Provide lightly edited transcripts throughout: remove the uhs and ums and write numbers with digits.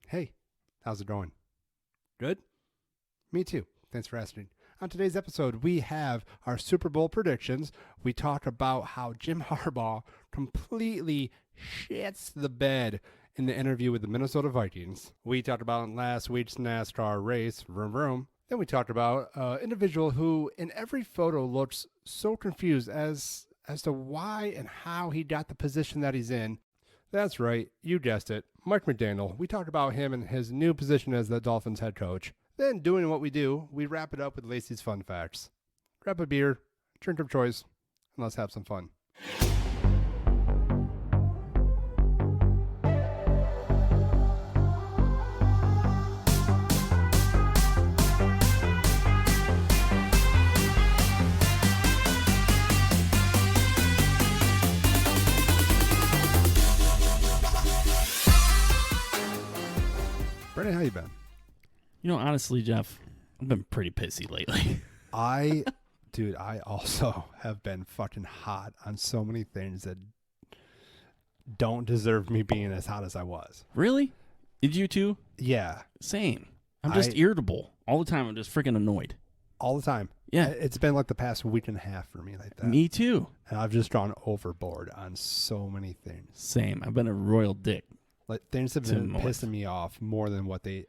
Hey, how's it going? Good? Me too. Thanks for asking. On today's episode, we have our Super Bowl predictions. We talk about how Jim Harbaugh completely shits the bed in the interview with the Minnesota Vikings. We talked about last week's NASCAR race, vroom vroom. Then we talked about an individual who in every photo looks so confused as to why and how he got the position that he's in. That's right, you guessed it, Mike McDaniel. We talked about him and his new position as the Dolphins head coach. Then, doing what we do, we wrap it up with Lacey's fun facts. Grab a beer, drink of choice, and let's have some fun. Brendan, how you been? You know, honestly, Jeff, I've been pretty pissy lately. I also have been fucking hot on so many things that don't deserve me being as hot as I was. Really? Did you too? Yeah. Same. I'm just irritable. All the time, I'm just freaking annoyed. All the time. Yeah. It's been like the past week and a half for me like that. Me too. And I've just gone overboard on so many things. Same. I've been a royal dick. Like things have been pissing me off more than what they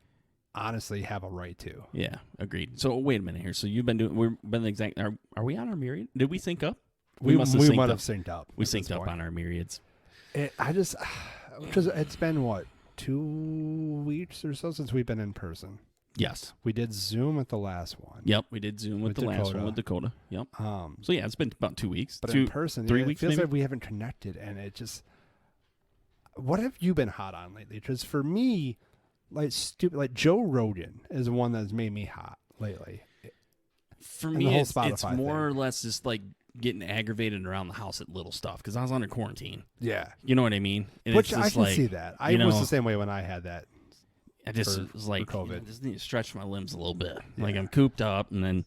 honestly have a right to. Yeah, agreed. So wait a minute here. So you've been doing. We've been the exact. Are we on our myriad? Did we sync up? We might have synced up. We synced up on our myriads. Because it's been what, 2 weeks or so since we've been in person. Yes, we did Zoom at the last one. Yep, we did Zoom with the last one with Dakota. Yep. So yeah, it's been about 2 weeks. But in person, 3 weeks. It feels maybe? like we haven't connected, and it just. What have you been hot on lately? Because for me, like Joe Rogan is one that's made me hot lately. For me, it's more or less just like getting aggravated around the house at little stuff because I was under quarantine. Yeah. You know what I mean? And Which I can see that. I was the same way when I had that. I just was like, COVID. I just need to stretch my limbs a little bit. Yeah. Like I'm cooped up, and then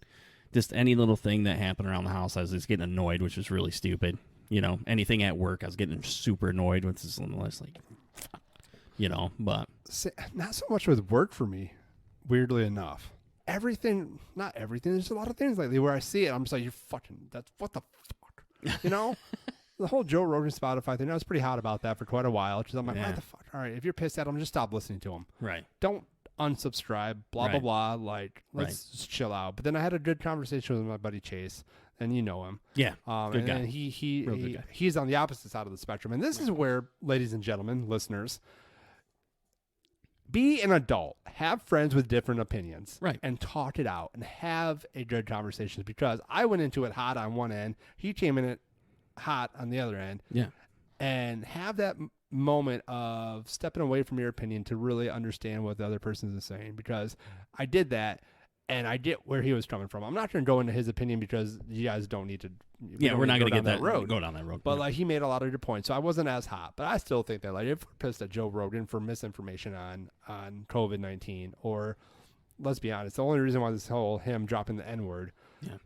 just any little thing that happened around the house, I was just getting annoyed, which was really stupid. You know, anything at work, I was getting super annoyed with this less, like, you know, but. Not so much with work for me, weirdly enough. Not everything, there's a lot of things lately where I see it, I'm just like, what the fuck? You know? The whole Joe Rogan Spotify thing, I was pretty hot about that for quite a while. Because I'm like, what the fuck? All right, if you're pissed at him, just stop listening to him. Right. Don't unsubscribe, blah, blah, blah. Like, let's just chill out. But then I had a good conversation with my buddy Chase. And you know him. Yeah, good guy. And he's on the opposite side of the spectrum. And this is where, ladies and gentlemen, listeners, be an adult. Have friends with different opinions. Right. And talk it out and have a good conversation. Because I went into it hot on one end. He came in it hot on the other end. Yeah. And have that moment of stepping away from your opinion to really understand what the other person is saying. Because I did that. And I get where he was coming from. I'm not going to go into his opinion because you guys don't need to. We're not going to go down that road. But like he made a lot of good points, so I wasn't as hot. But I still think that like if we're pissed at Joe Rogan for misinformation on COVID-19, or let's be honest, the only reason why this whole him dropping the N-word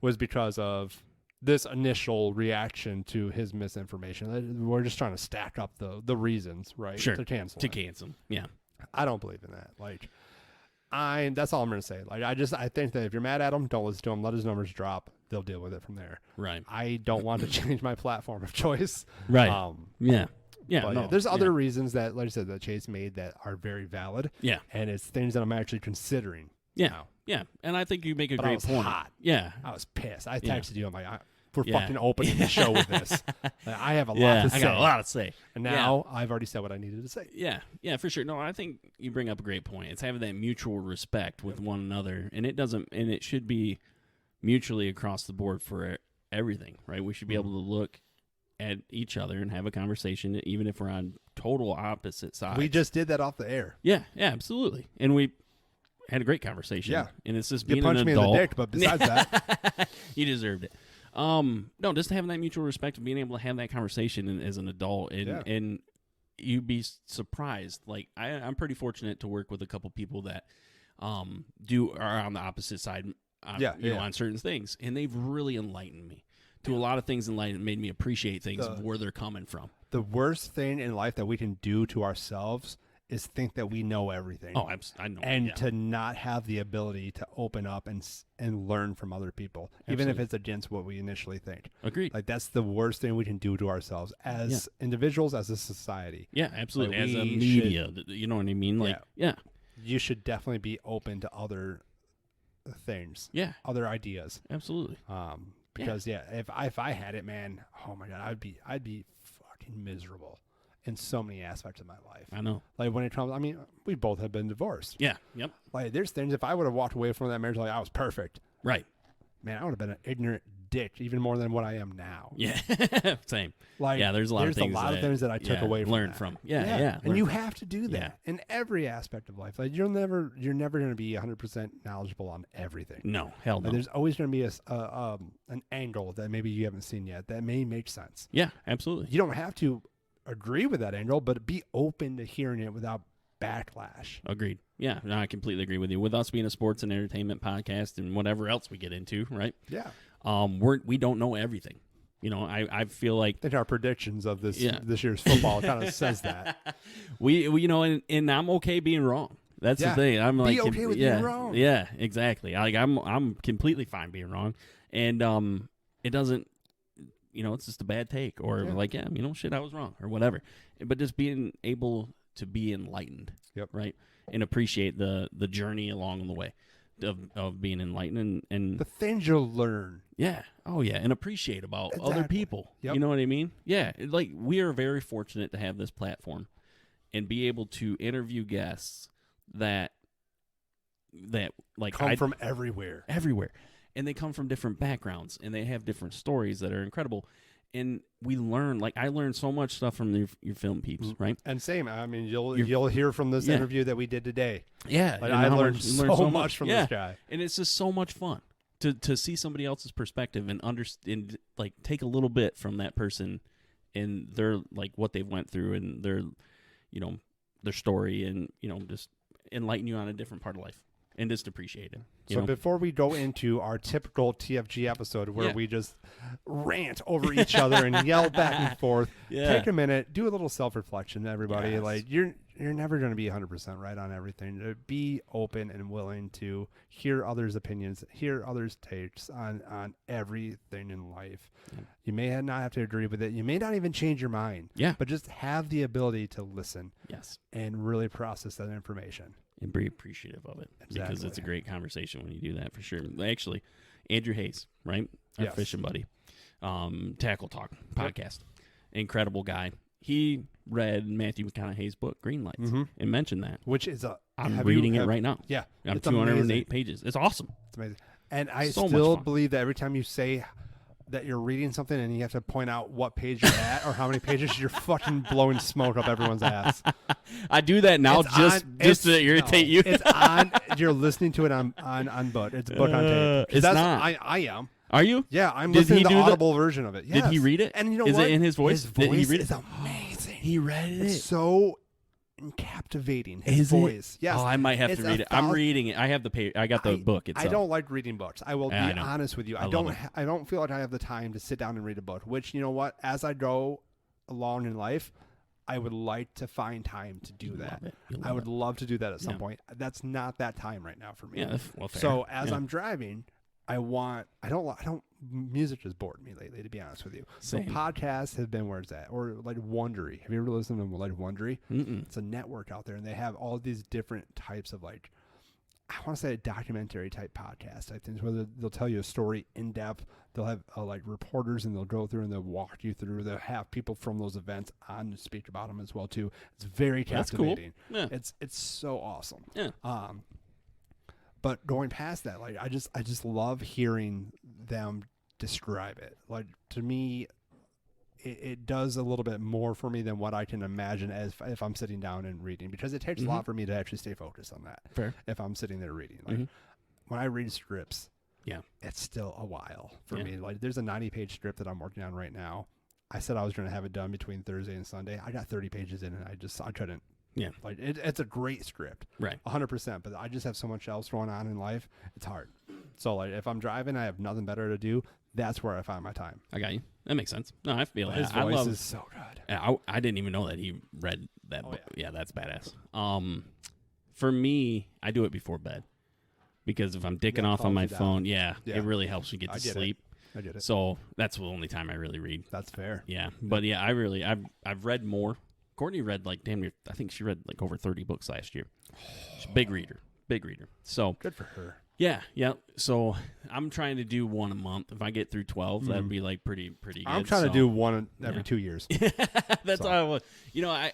was because of this initial reaction to his misinformation. We're just trying to stack up the reasons, right? Sure. To cancel. Yeah. I don't believe in that. Like. That's all I'm going to say. Like, I think that if you're mad at him, don't listen to him. Let his numbers drop. They'll deal with it from there. Right. I don't want to change my platform of choice. Right. Yeah. There's other reasons that, like I said, that Chase made that are very valid. Yeah. And it's things that I'm actually considering. Yeah. Now. Yeah. And I think you make a great point. I was hot. Yeah. I was pissed. I texted you. I'm like, we're fucking opening the show with this. I have a lot to say. I got a lot to say. And now I've already said what I needed to say. Yeah, for sure. No, I think you bring up a great point. It's having that mutual respect with one another, and it should be mutually across the board for everything, right? We should be able to look at each other and have a conversation, even if we're on total opposite sides. We just did that off the air. Yeah, absolutely. And we had a great conversation. Yeah. And it's just being an adult. You punched me in the dick, but besides that. You deserved it. No, just having that mutual respect of being able to have that conversation as an adult, and you'd be surprised. Like I'm pretty fortunate to work with a couple people that are on the opposite side, on certain things, and they've really enlightened me to a lot of things. Made me appreciate things of where they're coming from. The worst thing in life that we can do to ourselves is think that we know everything. Oh, I know. And to not have the ability to open up and learn from other people, Absolutely. even if it's against what we initially think. Agreed. Like, that's the worst thing we can do to ourselves as individuals, as a society. Yeah, absolutely. Like, as a media, you know what I mean? Like, you should definitely be open to other things. Yeah. Other ideas. Absolutely. Because if I had it, man, oh my God, I'd be fucking miserable in so many aspects of my life. I know. Like, when it comes, I mean, we both have been divorced. Yeah. Yep. Like, there's things, if I would have walked away from that marriage like I was perfect, right, man, I would have been an ignorant dick even more than what I am now. Yeah. Same. Like, there's a lot of things that I took away from learned that. from. Yeah. And you have to do that in every aspect of life. Like, you're never going to be 100% knowledgeable on everything. No, hell no. Like, there's always going to be an angle that maybe you haven't seen yet that may make sense. Yeah, absolutely. You don't have to agree with that angle, but be open to hearing it without backlash. Agreed. Yeah, no, I completely agree with you. With us being a sports and entertainment podcast and whatever else we get into, right? Yeah. We don't know everything. You know, I feel like I think our predictions of this year's football kind of says that. We you know, and I'm okay being wrong. That's the thing. I'm like, be okay with being wrong. Yeah, exactly. Like, I'm completely fine being wrong, and it doesn't. You know, it's just a bad take, or like, you know, shit, I was wrong, or whatever. But just being able to be enlightened, right, and appreciate the journey along the way of being enlightened and the things you'll learn. Yeah. Oh, yeah, and appreciate about other people. Yep. You know what I mean? Yeah. Like, we are very fortunate to have this platform and be able to interview guests that like come from everywhere. And they come from different backgrounds, and they have different stories that are incredible. And we learn, like, I learned so much stuff from your film peeps, right? And same, I mean, you'll hear from this interview that we did today. Yeah, like, I learned so much from this guy, and it's just so much fun to see somebody else's perspective and understand, like, take a little bit from that person and their, like, what they've went through and their, you know, their story, and, you know, just enlighten you on a different part of life. And just appreciate it. So before we go into our typical TFG episode where we just rant over each other and yell back and forth, take a minute, do a little self-reflection, everybody. Yes. Like, you're never going to be 100% right on everything. Be open and willing to hear others' opinions, hear others' takes on everything in life. Yeah. You may not have to agree with it. You may not even change your mind. Yeah. But just have the ability to listen. Yes. And really process that information. And be appreciative of it, because it's a great conversation when you do that, for sure. Actually, Andrew Hayes, right? Our fishing buddy, Tackle Talk podcast, incredible guy. He read Matthew McConaughey's book, Green Lights, and mentioned that. Which is I'm reading it right now. Yeah. I'm 208 pages. It's awesome. It's amazing. And I still believe that every time you say that you're reading something and you have to point out what page you're at or how many pages, you're fucking blowing smoke up everyone's ass. I do that now just to irritate you. It's on. You're listening to it on book. It's book on tape. It's not. I am. Are you? Yeah, I'm listening to the Audible version of it. Yes. Did he read it? And you know what? Is it in his voice? His voice Did he read is it? amazing. He read it. It's so captivating. His voice. Yes. Oh, I might have to read it. I'm reading it. I have the page. I got the book itself. I don't like reading books. I will be honest with you. I don't feel like I have the time to sit down and read a book, which, you know what, as I go along in life, I would like to find time to do that. I would love to do that at some point. That's not that time right now for me. Yeah, well, fair. So as I'm driving, music has bored me lately, to be honest with you. Same. So podcasts have been where it's at. Or like Wondery. Have you ever listened to like Wondery? Mm-mm. It's a network out there, and they have all these different types of, like, I want to say a documentary type podcast type things, where they'll tell you a story in depth. They'll have like reporters, and they'll go through and they'll walk you through. They'll have people from those events on to speak about them as well too. It's very captivating. That's cool. Yeah. It's so awesome. Yeah. But going past that, like, I just love hearing them describe it. Like, to me, it does a little bit more for me than what I can imagine as if I'm sitting down and reading, because it takes a lot for me to actually stay focused on that. Fair. If I'm sitting there reading, like when I read scripts, it's still a while for me. Like, there's a 90-page script that I'm working on right now. I said I was going to have it done between Thursday and Sunday. I got 30 pages in, and I couldn't. Yeah, like it's a great script, right? 100%. But I just have so much else going on in life. It's hard. So, like, if I'm driving, I have nothing better to do. That's where I find my time. I got you. That makes sense. No, I feel His that. voice is so good. I didn't even know that he read that book. Yeah, that's badass. For me, I do it before bed because if I'm dicking off on my phone, it really helps me get to sleep. I get it. So that's the only time I really read. That's fair. Yeah, but I've read more. Courtney read like damn near. I think she read like over 30 books last year. She's a big reader. So good for her. Yeah. So I'm trying to do one a month. If I get through 12, that'd be like pretty good. I'm trying to do one every 2 years. That's all I was.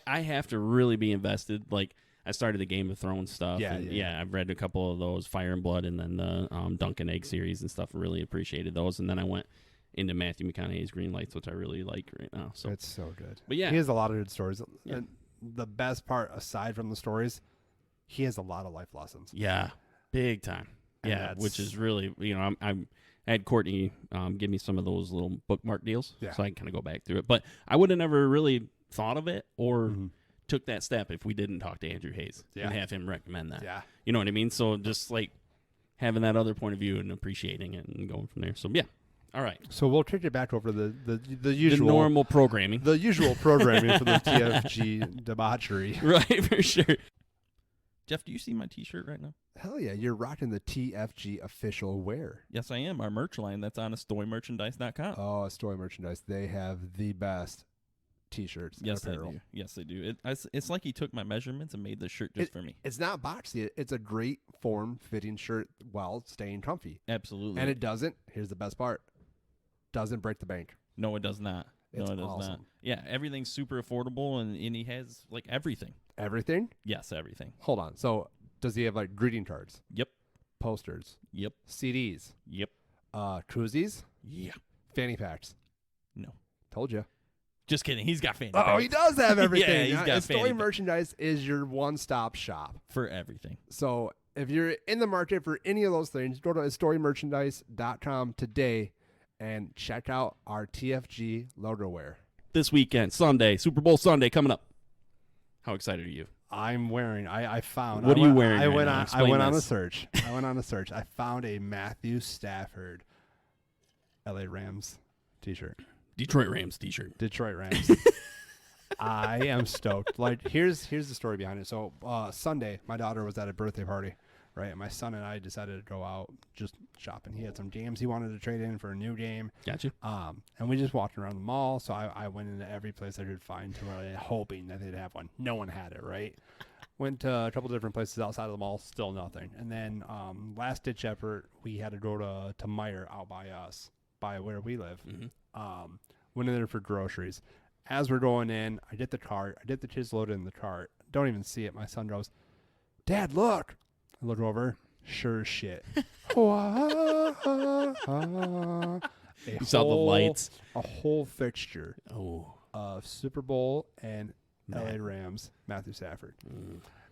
I have to really be invested. Like I started the Game of Thrones stuff. Yeah. I've read a couple of those, Fire and Blood, and then the Dunk and Egg series and stuff. Really appreciated those. And then I went into Matthew McConaughey's Green Lights, which I really like right now. So it's so good. But yeah, he has a lot of good stories. Yeah. And the best part, aside from the stories, he has a lot of life lessons. Yeah, big time. Yeah, which is really, I had Courtney give me some of those little bookmark deals, so I can kind of go back through it. But I would have never really thought of it or took that step if we didn't talk to Andrew Hayes and have him recommend that. Yeah. You know what I mean? So just like having that other point of view and appreciating it and going from there. So, yeah. All right. So we'll take it back over the usual. The normal programming. The usual programming for the TFG debauchery. Right, for sure. Jeff, do you see my T-shirt right now? Hell yeah, you're rocking the TFG official wear. Yes, I am. Our merch line that's on StoryMerchandise.com. Oh, Story Merchandise. They have the best T-shirts. Yes, they do. Yes, they do. It's like he took my measurements and made the shirt just for me. It's not boxy. It's a great form-fitting shirt while staying comfy. Absolutely. And it doesn't, here's the best part, doesn't break the bank. No, it does not. It's awesome. Yeah, everything's super affordable, and he has, like, everything. Everything? Yes, everything. Hold on. So, does he have, like, greeting cards? Yep. Posters? Yep. CDs? Yep. Koozies? Yeah. Fanny packs? No. Told you. Just kidding. He's got fanny packs. Oh, he does have everything. Yeah, he's got Story Merchandise is your one-stop shop. For everything. So, if you're in the market for any of those things, go to storymerchandise.com today and check out our TFG logo wear. This weekend, Sunday, Super Bowl Sunday coming up. How excited are you? I'm wearing. I found. What are you wearing? I went on a search. I found a Matthew Stafford, LA Rams T-shirt. Detroit Rams T-shirt. Detroit Rams. I am stoked. Like here's the story behind it. So Sunday, my daughter was at a birthday party, right? And my son and I decided to go out just shopping. He had some games he wanted to trade in for a new game. Gotcha. And we just walked around the mall. So I went into every place I could find to really hoping that they'd have one. No one had it, right? Went to a couple different places outside of the mall, still nothing. And then last ditch effort, we had to go to Meijer out by us, by where we live. Mm-hmm. Went in there for groceries. As we're going in, I get the cart. I get the kids loaded in the cart. Don't even see it. My son goes, "Dad, look." I look over. Sure as shit. You saw the lights. A whole fixture of Super Bowl and LA Rams, Matthew Stafford.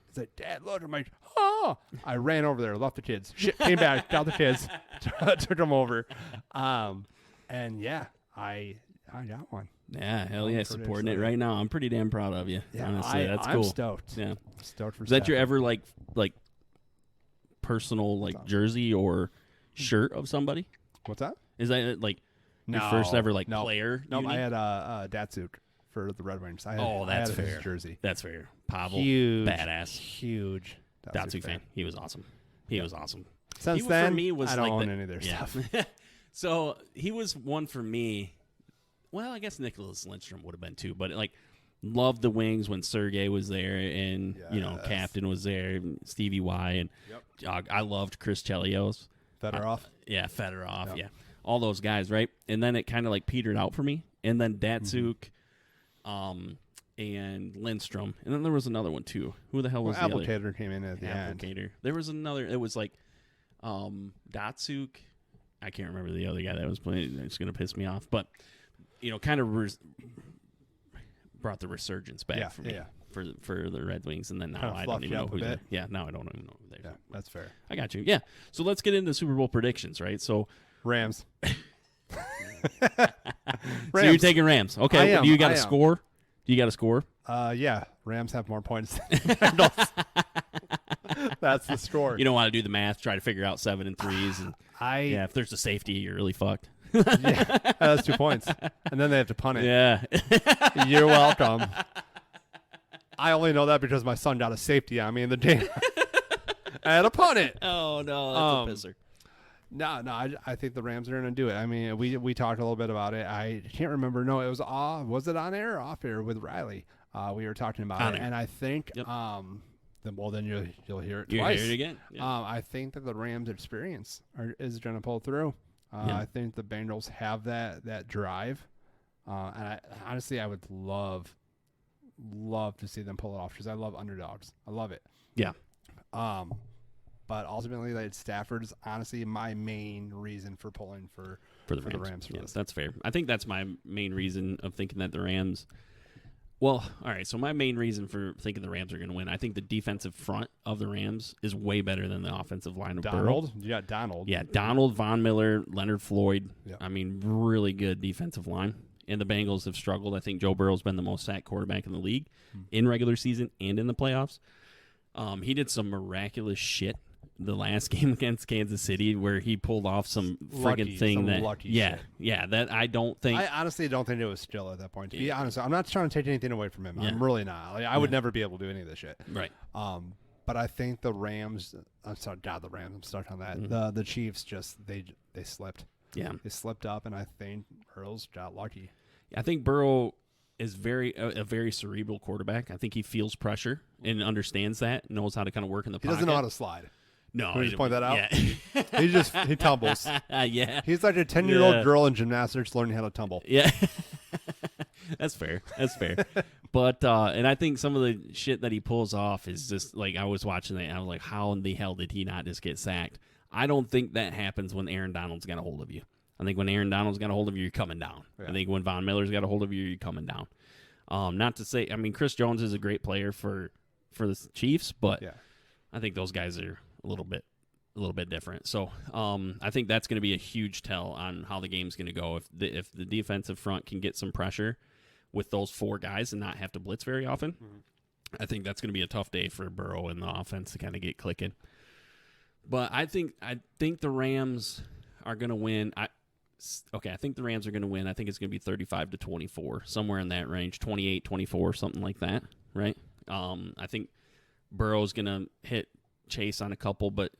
He's like, "Dad, look." I'm like, "Oh." I ran over there, left the kids. Shit, came back, got the kids, took them over. And yeah, I got one. Yeah, hell yeah, supporting it right now. I'm pretty damn proud of you. Yeah, honestly, that's cool. I'm stoked. Yeah, stoked for. Is that your ever like personal like jersey or shirt of somebody? What's that? Is that like your first ever like player? No, I had a Datsuk for the Red Wings. That's fair. His jersey. That's fair. Pavel, huge, badass, huge Datsuk fan. He was awesome. He was awesome. Since then, for me, was I don't like own any of their stuff. So he was one for me. Well, I guess Nicholas Lindstrom would have been too, but like loved the Wings when Sergey was there and Captain was there, and Stevie Y, and I loved Chris Chelios. Fedorov. Fedorov. Yeah, all those guys, right? And then it kind of like petered out for me. And then Datsuk, and Lindstrom, and then there was another one too. Who the hell was the other? Applicator came in at the end. There was another. It was like Datsuk. I can't remember the other guy that was playing. It's going to piss me off, but kind of brought the resurgence back for me for the Red Wings, and then now I don't even know who they. Yeah, now I don't even know who they. Yeah, that's fair. I got you. Yeah, so let's get into Super Bowl predictions, right? So Rams. So you're taking Rams, okay? Do you got a score? Do you got a score? Yeah, Rams have more points than Bengals. That's the score. You don't want to do the math, try to figure out 7 and 3s, and if there's a safety, you're really fucked. Yeah, that's 2 points. And then they have to punt it. Yeah. You're welcome. I only know that because my son got a safety on me in the game. I had to punt it. Oh, no, that's a pisser. No, I think the Rams are going to do it. I mean, we talked a little bit about it. I can't remember. No, it was it on air or off air with Riley? We were talking about it, and I think then you'll hear it twice. You'll hear it again. Yeah. I think that the Rams' experience is going to pull through. I think the Bengals have that drive, and honestly, I would love to see them pull it off because I love underdogs. I love it. Yeah. But ultimately, Stafford is honestly my main reason for pulling for the Rams. Yeah, that's fair. I think that's my main reason of thinking that the Rams. Well, all right. So my main reason for thinking the Rams are going to win, I think the defensive front of the Rams is way better than the offensive line of Burrow. You got Donald. Yeah, Donald, Von Miller, Leonard Floyd. Yep. I mean, really good defensive line. And the Bengals have struggled. I think Joe Burrow's been the most sacked quarterback in the league in regular season and in the playoffs. He did some miraculous shit the last game against Kansas City where he pulled off some friggin' thing shit. That I don't think. I honestly don't think it was still at that point. To be honest, I'm not trying to take anything away from him. I'm really not. I would never be able to do any of this shit. Right. But I think the Rams. I'm sorry, not the Rams. I'm stuck on that. The Chiefs just they slipped. Yeah. They slipped up, and I think Burrow's got lucky. I think Burrow is a very cerebral quarterback. I think he feels pressure and understands that, knows how to kind of work in the pocket. He doesn't know how to slide. No, can we just point that out? Yeah. he tumbles. Yeah, he's like a 10-year-old girl in gymnastics learning how to tumble. Yeah, that's fair. But and I think some of the shit that he pulls off is just like I was watching that. And I was like, how in the hell did he not just get sacked? I don't think that happens when Aaron Donald's got a hold of you. I think when Aaron Donald's got a hold of you, you're coming down. Yeah. I think when Von Miller's got a hold of you, you're coming down. Not to say, I mean, Chris Jones is a great player for the Chiefs, but I think those guys are a little bit different. So I think that's going to be a huge tell on how the game's going to go. If the defensive front can get some pressure with those four guys and not have to blitz very often, I think that's going to be a tough day for Burrow and the offense to kind of get clicking. But I think the Rams are going to win. I think the Rams are going to win. I think it's going to be 35-24, somewhere in that range, 28-24, something like that, right? I think Burrow's going to hit Chase on a couple, but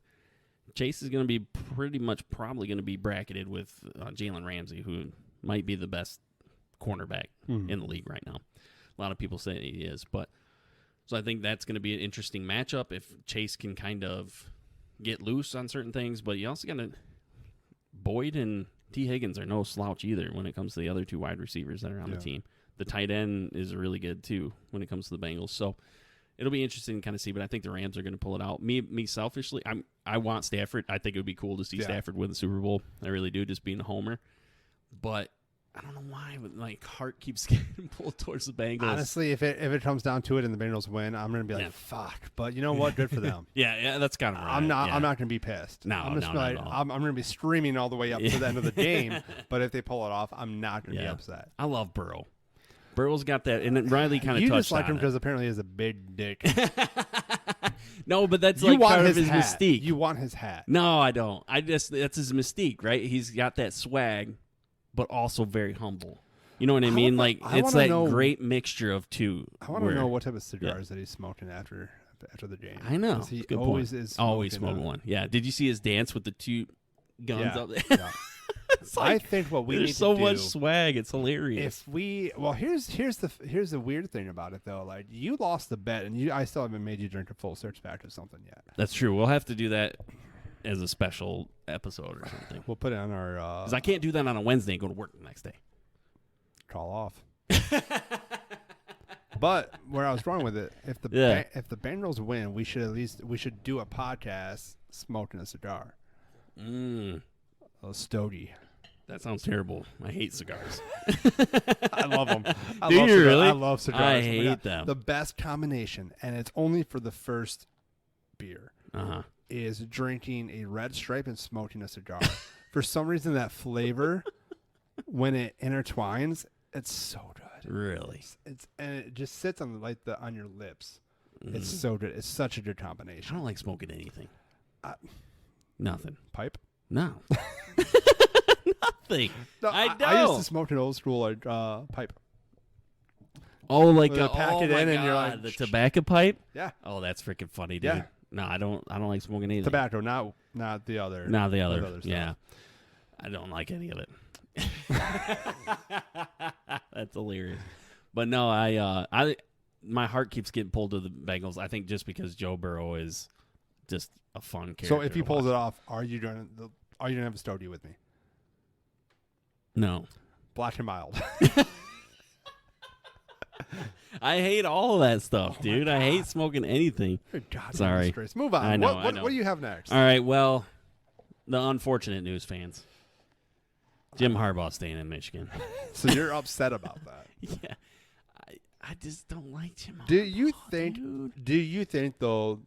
Chase is going to be pretty much probably going to be bracketed with Jalen Ramsey, who might be the best cornerback in the league right now. A lot of people say he is, but so I think that's going to be an interesting matchup if Chase can kind of get loose on certain things, but you also got to Boyd and T. Higgins are no slouch either when it comes to the other two wide receivers that are on the team. The tight end is really good too when it comes to the Bengals. So it'll be interesting to kind of see, but I think the Rams are going to pull it out. Me selfishly, I want Stafford. I think it would be cool to see Stafford win the Super Bowl. I really do, just being a homer. But I don't know why, but my heart keeps getting pulled towards the Bengals. Honestly, if it comes down to it and the Bengals win, I'm going to be like, fuck. But you know what? Good for them. Yeah, that's kind of right. I'm not going to be pissed. I'm going to be screaming all the way up to the end of the game. But if they pull it off, I'm not going to be upset. I love Burrow. Burrow's got that, and then Riley kind of touched on it. You just like him because apparently he has a big dick. No, but that's like part of his mystique. You want his hat. No, I don't. That's his mystique, right? He's got that swag, but also very humble. You know what I mean? It's that great mixture of two. I want to know what type of cigars that he's smoking after the game. I know. He Good always point. is always smoking one. Yeah. Did you see his dance with the two guns up there? Yeah. I think what we need to do. There's so much swag. It's hilarious. Here's the weird thing about it though. Like you lost the bet, and I still haven't made you drink a full search pack of something yet. That's true. We'll have to do that as a special episode or something. We'll put it on our. Because I can't do that on a Wednesday and go to work the next day. Call off. But where I was wrong with it, if the Bengals win, we should do a podcast smoking a cigar. A stogie. That sounds terrible. I hate cigars. I love them. Do you really? I love cigars. I hate them. The best combination, and it's only for the first beer, is drinking a Red Stripe and smoking a cigar. For some reason, that flavor, when it intertwines, it's so good. Really? And it just sits on on your lips. It's so good. It's such a good combination. I don't like smoking anything. Nothing. Pipe? No. nothing. No, I I don't. used to smoke an old school pipe. Oh, like With a packet my in and you're God, like, the tobacco pipe. Yeah. Oh, that's freaking funny, dude. Yeah. No, I don't like smoking anything. Tobacco, not the other. Not the other. stuff. Yeah. I don't like any of it. That's hilarious. But no, my heart keeps getting pulled to the Bengals. I think just because Joe Burrow is just a fun character. So if he to pulls watch. it off, are you gonna have a stogie with me? No. Black and mild. I hate all of that stuff, dude. I hate smoking anything. God, Sorry. Move on. I know, What I know. do you have next? All right, well, the unfortunate news, fans. Jim Harbaugh staying in Michigan. So you're upset about that? Yeah. I just don't like Jim Harbaugh. Do you think? dude. Do you think though,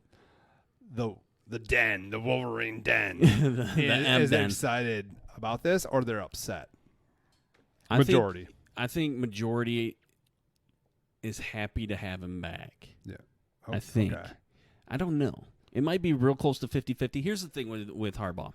the den, the Wolverine den, is den. excited about this, or they're upset? I think majority is happy to have him back. Yeah. I think. Okay. I don't know. It might be real close to 50-50. Here's the thing with Harbaugh.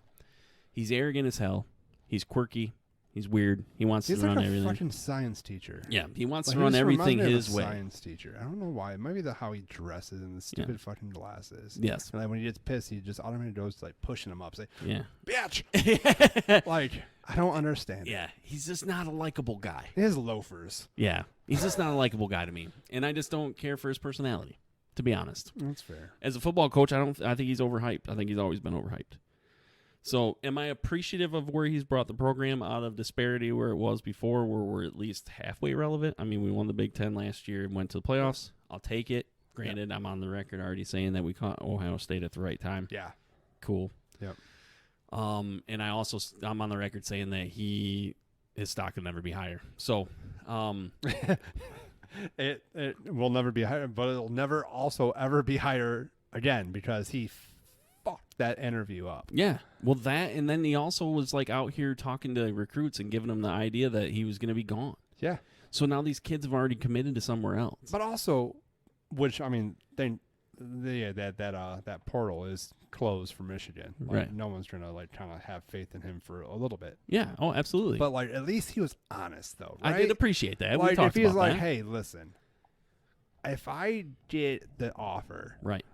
He's arrogant as hell. He's quirky. He's weird. He wants He's to like run a everything. fucking science teacher. Yeah, he wants Like, to he run just reminds everything me of a his way. Science teacher. I don't know why. It might be how he dresses and the stupid fucking glasses. Yes. And like when he gets pissed, he just automatically goes to like pushing him up. Say, Yeah. bitch. Like, I don't understand. Yeah, he's just not a likable guy. He has loafers. Yeah, he's just not a likable guy to me, and I just don't care for his personality, to be honest. That's fair. As a football coach, I think he's overhyped. I think he's always been overhyped. So, am I appreciative of where he's brought the program out of disparity where it was before, where we're at least halfway relevant? I mean, we won the Big Ten last year and went to the playoffs. I'll take it. Granted, I'm on the record already saying that we caught Ohio State at the right time. Yeah. Cool. Yep. And I'm on the record saying that his stock will never be higher. So, It will never be higher, but it'll never also ever be higher again because he fucked that interview up. yeah. Well, that, and then he also was like out here talking to recruits and giving them the idea that he was going to be gone. Yeah. So now these kids have already committed to somewhere else. But also, which I mean, that portal is closed for Michigan. Like, Right. No one's gonna like kind of have faith in him for a little bit. Yeah. Oh, absolutely. But like, at least he was honest, though. Right? I did appreciate that. We Like, talked if he's about like, that. "Hey, listen, if I get the offer, Right.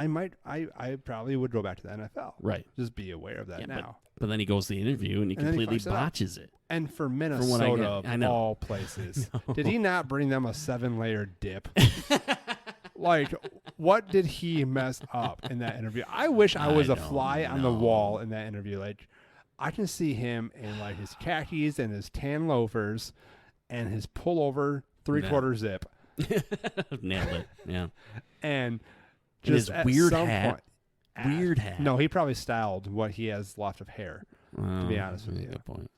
I probably would go back to the NFL. Right. Just be aware of that Yeah, now." But then he goes to the interview and he And then he completely fucks it up. botches it. And for what I Minnesota, get. of I know. all places, did he not bring them a 7-layer dip? Like, what did he mess up in that interview? I wish I was a don't fly on the know. wall in that interview. Like, I can see him in like his khakis and his tan loafers and his pullover 3/4 zip Nailed it. Yeah. and And just his at weird some hat. point- Weird hat. No, he probably styled what he has left of hair. To be honest with you. Good point.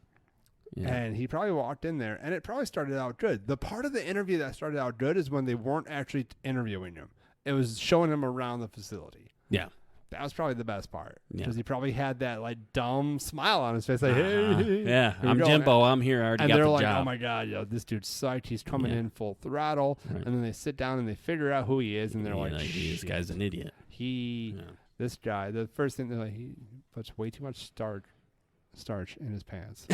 Yeah. And he probably walked in there, and it probably started out good. The part of the interview that started out good is when they weren't actually interviewing him. It was showing him around the facility. Yeah. That was probably the best part. Yeah. Because he probably had that like dumb smile on his face. Like, hey, Yeah. here we I'm go. Jimbo. I'm here. I already And got they're the like, job. oh my God, yo, this dude's psyched. He's coming Yeah. in full throttle. Right. And then they sit down and they figure out who he is. And they're Yeah, like, this "Shit, guy's an idiot. Yeah. This guy, the first thing they're like, he puts way too much starch in his pants.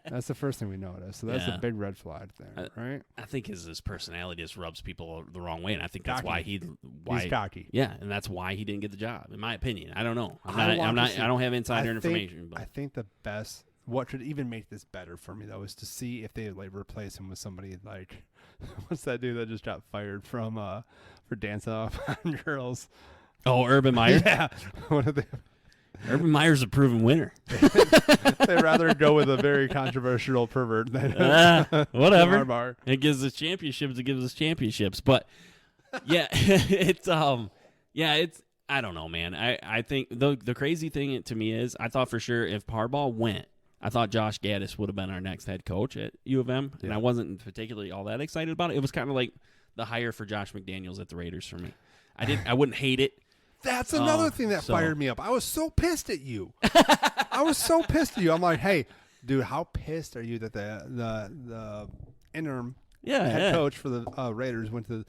That's the first thing we noticed. So that's Yeah. a big red flag there, right? I think his personality just rubs people the wrong way, and I think that's Cocky. why He's cocky. Yeah, and that's why he didn't get the job, in my opinion. I don't know. I I don't have insider I information, but think the best, what should even make this better for me though, is to see if they like replace him with somebody like, what's that dude that just got fired from for dancing off on girls? Urban Meyer. Yeah, what are they? Urban Meyer's a proven winner. They'd rather go with a very controversial pervert than Whatever. Harbaugh. It gives us championships. It gives us championships. But yeah, it's I don't know, man. I think the crazy thing to me is I thought for sure if Harbaugh went, I thought Josh Gaddis would have been our next head coach at U of M, and I wasn't particularly all that excited about it. It was kind of like the hire for Josh McDaniels at the Raiders for me. I wouldn't hate it. That's another thing that fired me up. I was so pissed at you. I'm like, hey, dude, how pissed are you that the interim head coach for the Raiders, went to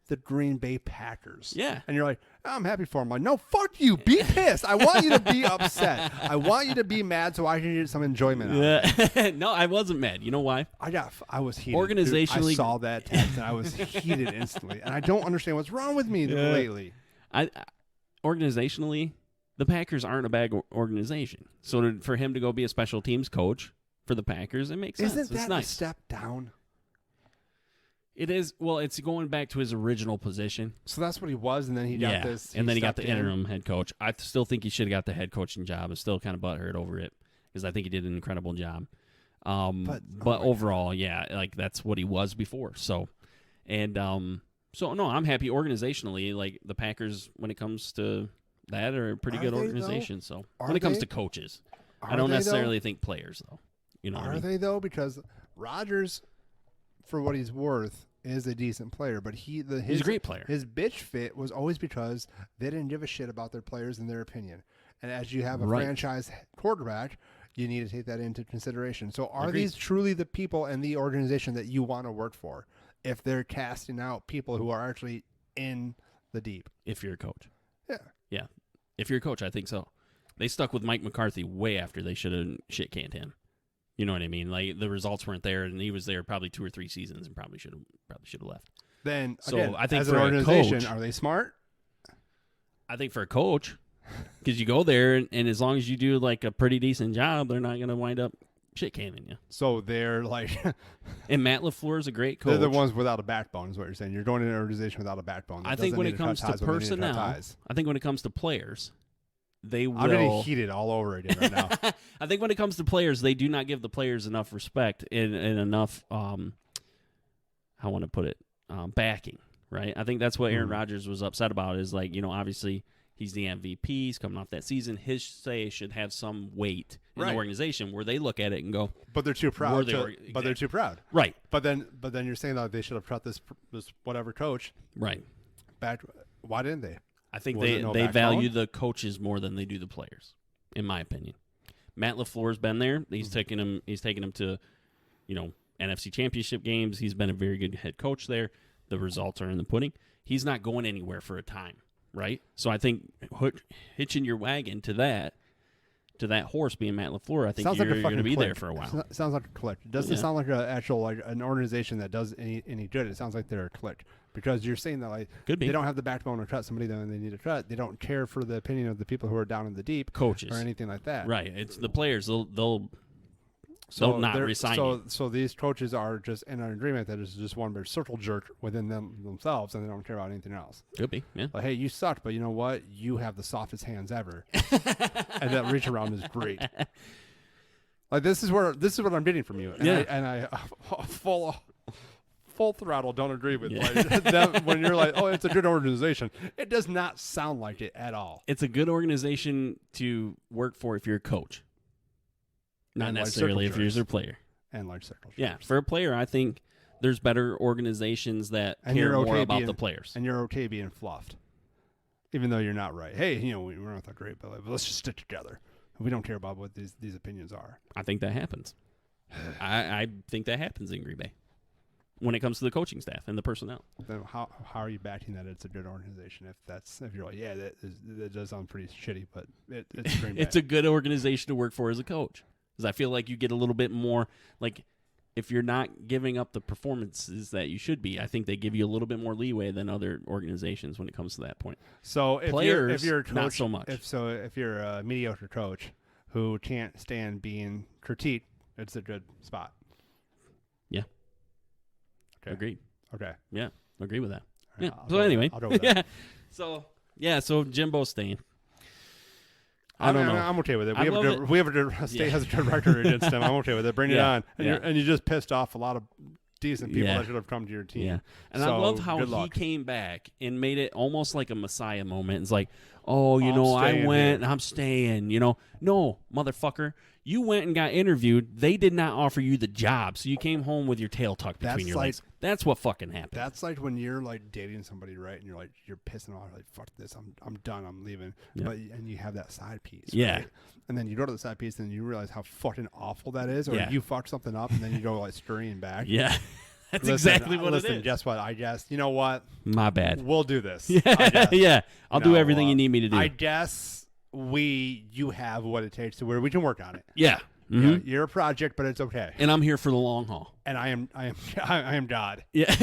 the Green Bay Packers. Yeah. And you're like, I'm happy for him. I'm like, no, fuck you. Be pissed. I want you to be upset. I want you to be mad so I can get some enjoyment out of it. No, I wasn't mad. You know why? I was heated. Organizationally, dude, I saw that text and I was heated instantly. And I don't understand what's wrong with me lately. Organizationally, the Packers aren't a bad organization. So for him to go be a special teams coach for the Packers, it makes sense. Isn't that it's nice. a step down? It is. Well, it's going back to his original position. So that's what he was, and then he got this. And then he got the interim head coach. I still think he should have got the head coaching job. I'm still kind of butthurt over it because I think he did an incredible job. But overall, like that's what he was before. So, no, I'm happy organizationally. Like the Packers, when it comes to that, are a pretty good organization. So when it comes to coaches, I don't necessarily think players though. You know, are they though? Because Rodgers, for what he's worth, is a decent player, but he's a great player. His bitch fit was always because they didn't give a shit about their players and their opinion. And as you have a franchise quarterback, you need to take that into consideration. So are these truly the people and the organization that you want to work for if they're casting out people who are actually in the deep? If you're a coach. Yeah. Yeah. If you're a coach, I think so. They stuck with Mike McCarthy way after they should have shit-canned him. You know what I mean? Like the results weren't there, and he was there probably 2 or 3 seasons, and probably should have left. Then so again, I think as for an organization, a coach, are they smart? I think for a coach, because you go there, and as long as you do like a pretty decent job, they're not going to wind up shit canning you. So they're like, and Matt LaFleur is a great coach. They're the ones without a backbone, is what you're saying. You're going into an organization without a backbone. I think when it comes to personnel, I think when it comes to players. They will. I'm getting heated all over again right now. I think when it comes to players, they do not give the players enough respect and enough, how I want to put it, backing, right? I think that's what Aaron Rodgers was upset about is like, obviously he's the MVP, he's coming off that season. His say should have some weight in the organization where they look at it and go, but they're too proud. But they're too proud. Right. But then you're saying that they should have cut this whatever coach. Right. Back. Why didn't they? I think they value the coaches more than they do the players, in my opinion. Matt LaFleur's been there. He's taken him to, NFC Championship games. He's been a very good head coach there. The results are in the pudding. He's not going anywhere for a time, right? So I think hitching your wagon to that horse being Matt LaFleur, I think you're going to be there for a while. It sounds like a clique. It doesn't sound like an organization that does any good. It sounds like they're a clique. Because you're saying that they don't have the backbone to cut somebody that they need to cut. They don't care for the opinion of the people who are down in the deep, coaches or anything like that. Right. It's the players. They'll not resign you. So these coaches are just in an agreement that is just one big circle jerk within themselves, and they don't care about anything else. Could be. Yeah. Like, hey, you sucked, but you know what? You have the softest hands ever, and that reach around is great. Like this is what I'm getting from you, and I full throttle don't agree with that when you're like, oh, it's a good organization. It does not sound like it at all. It's a good organization to work for if you're a coach, not necessarily if you're a player. And large circles. Yeah, for a player, I think there's better organizations that care more about the players. And you're okay being fluffed, even though you're not right. Hey, we're not that great, but let's just stick together. We don't care about what these opinions are. I think that happens. I think that happens in Green Bay. When it comes to the coaching staff and the personnel. Then how are you backing that it's a good organization if you're like, that does sound pretty shitty, but it's Green Bay. It's a good organization to work for as a coach. Because I feel like you get a little bit more, like, if you're not giving up the performances that you should be, I think they give you a little bit more leeway than other organizations when it comes to that point. So if you're a coach, not so much. If you're a mediocre coach who can't stand being critiqued, it's a good spot. Yeah. Okay. Agreed. Okay. Yeah, agree with that. Right, yeah. So anyway, I'll go with that. So Jimbo's staying. I don't know. I'm okay with it. We have a state has a good record against him. I'm okay with it. Bring it on. And you just pissed off a lot of decent people that should have come to your team. Yeah. And I love how he came back and made it almost like a Messiah moment. It's like, I went and I'm staying. No, motherfucker. You went and got interviewed. They did not offer you the job, so you came home with your tail tucked between your legs. That's what fucking happened. That's like when you're like dating somebody, right? And you're pissing off, like, fuck this, I'm done, I'm leaving. Yeah. And you have that side piece. Yeah. Right? And then you go to the side piece and you realize how fucking awful that is, or you fuck something up and then you go like scurrying back. Yeah. That's exactly what it is. Guess what? You know what? My bad. We'll do this. Yeah. I'll do everything you need me to do. I guess you have what it takes to where we can work on it. Yeah. Mm-hmm. You know, you're a project, but it's okay. And I'm here for the long haul. And I am God. Yeah.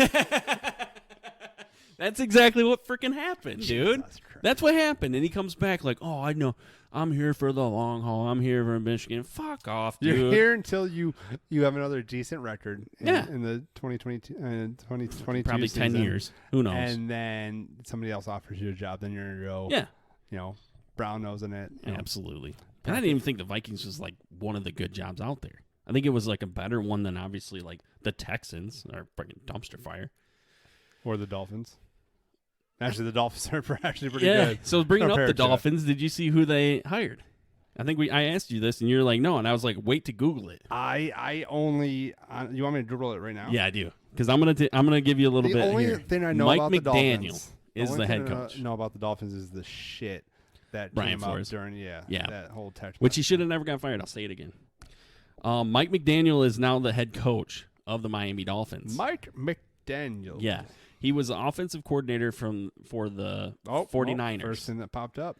That's exactly what freaking happened, dude. That's what happened. And he comes back like, oh, I know. I'm here for the long haul. I'm here for Michigan. Fuck off, dude. You're here until you have another decent record in the 2022 probably season. 10 years. Who knows? And then somebody else offers you a job. Then you're going to go, you know, brown nosing it. Absolutely. And I didn't even think the Vikings was like one of the good jobs out there. I think it was like a better one than obviously like the Texans or freaking dumpster fire. Or the Dolphins. Actually, the Dolphins are actually pretty good. So bringing up the to Dolphins, did you see who they hired? I think I asked you this, and you're like, no. And I was like, wait to Google it. I only you want me to Google it right now? Yeah, I do. Because I'm gonna give you a little bit here. The only thing I know Mike about McDaniel the Dolphins is the head coach. Know about the Dolphins is the shit that Brian came Flores. up during that whole text. Which he should have never got fired. I'll say it again. Mike McDaniel is now the head coach of the Miami Dolphins. Mike McDaniel. Yeah. He was the offensive coordinator for the 49ers. First thing that popped up.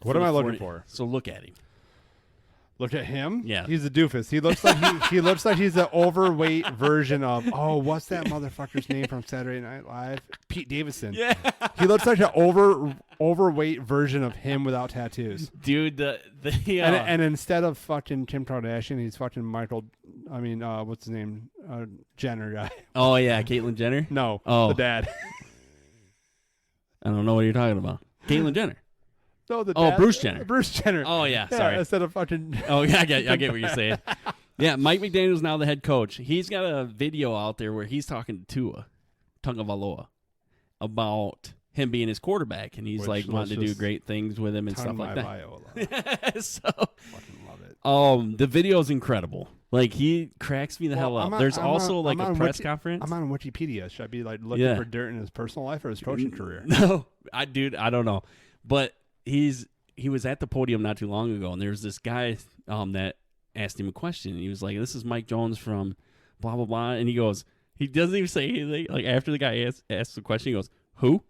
What am I looking for? So look at him. Look at him. Yeah, he's a doofus. He looks like he looks like he's an overweight version of what's that motherfucker's name from Saturday Night Live? Pete Davidson. Yeah, he looks like an overweight version of him without tattoos, dude. And instead of fucking Kim Kardashian, he's fucking what's his name? Jenner guy. Oh yeah, Caitlyn Jenner. No, the dad. I don't know what you're talking about. Caitlyn Jenner. No, the dad. Bruce Jenner. Bruce Jenner. Oh yeah, sorry. Instead of fucking. Oh yeah, I get what you're saying. Yeah, Mike McDaniel's now the head coach. He's got a video out there where he's talking to Tua Tagovailoa about him being his quarterback, and he's like wanting to do great things with him and stuff like that. So fucking love it. The video's incredible. Like he cracks me the hell up. There's also like a press conference. I'm on Wikipedia. Should I be like looking for dirt in his personal life or his coaching career? No, I don't know, but. He was at the podium not too long ago, and there was this guy that asked him a question. He was like, "This is Mike Jones from blah blah blah," and he doesn't even say anything. Like after the guy asks the question, he goes, "Who?"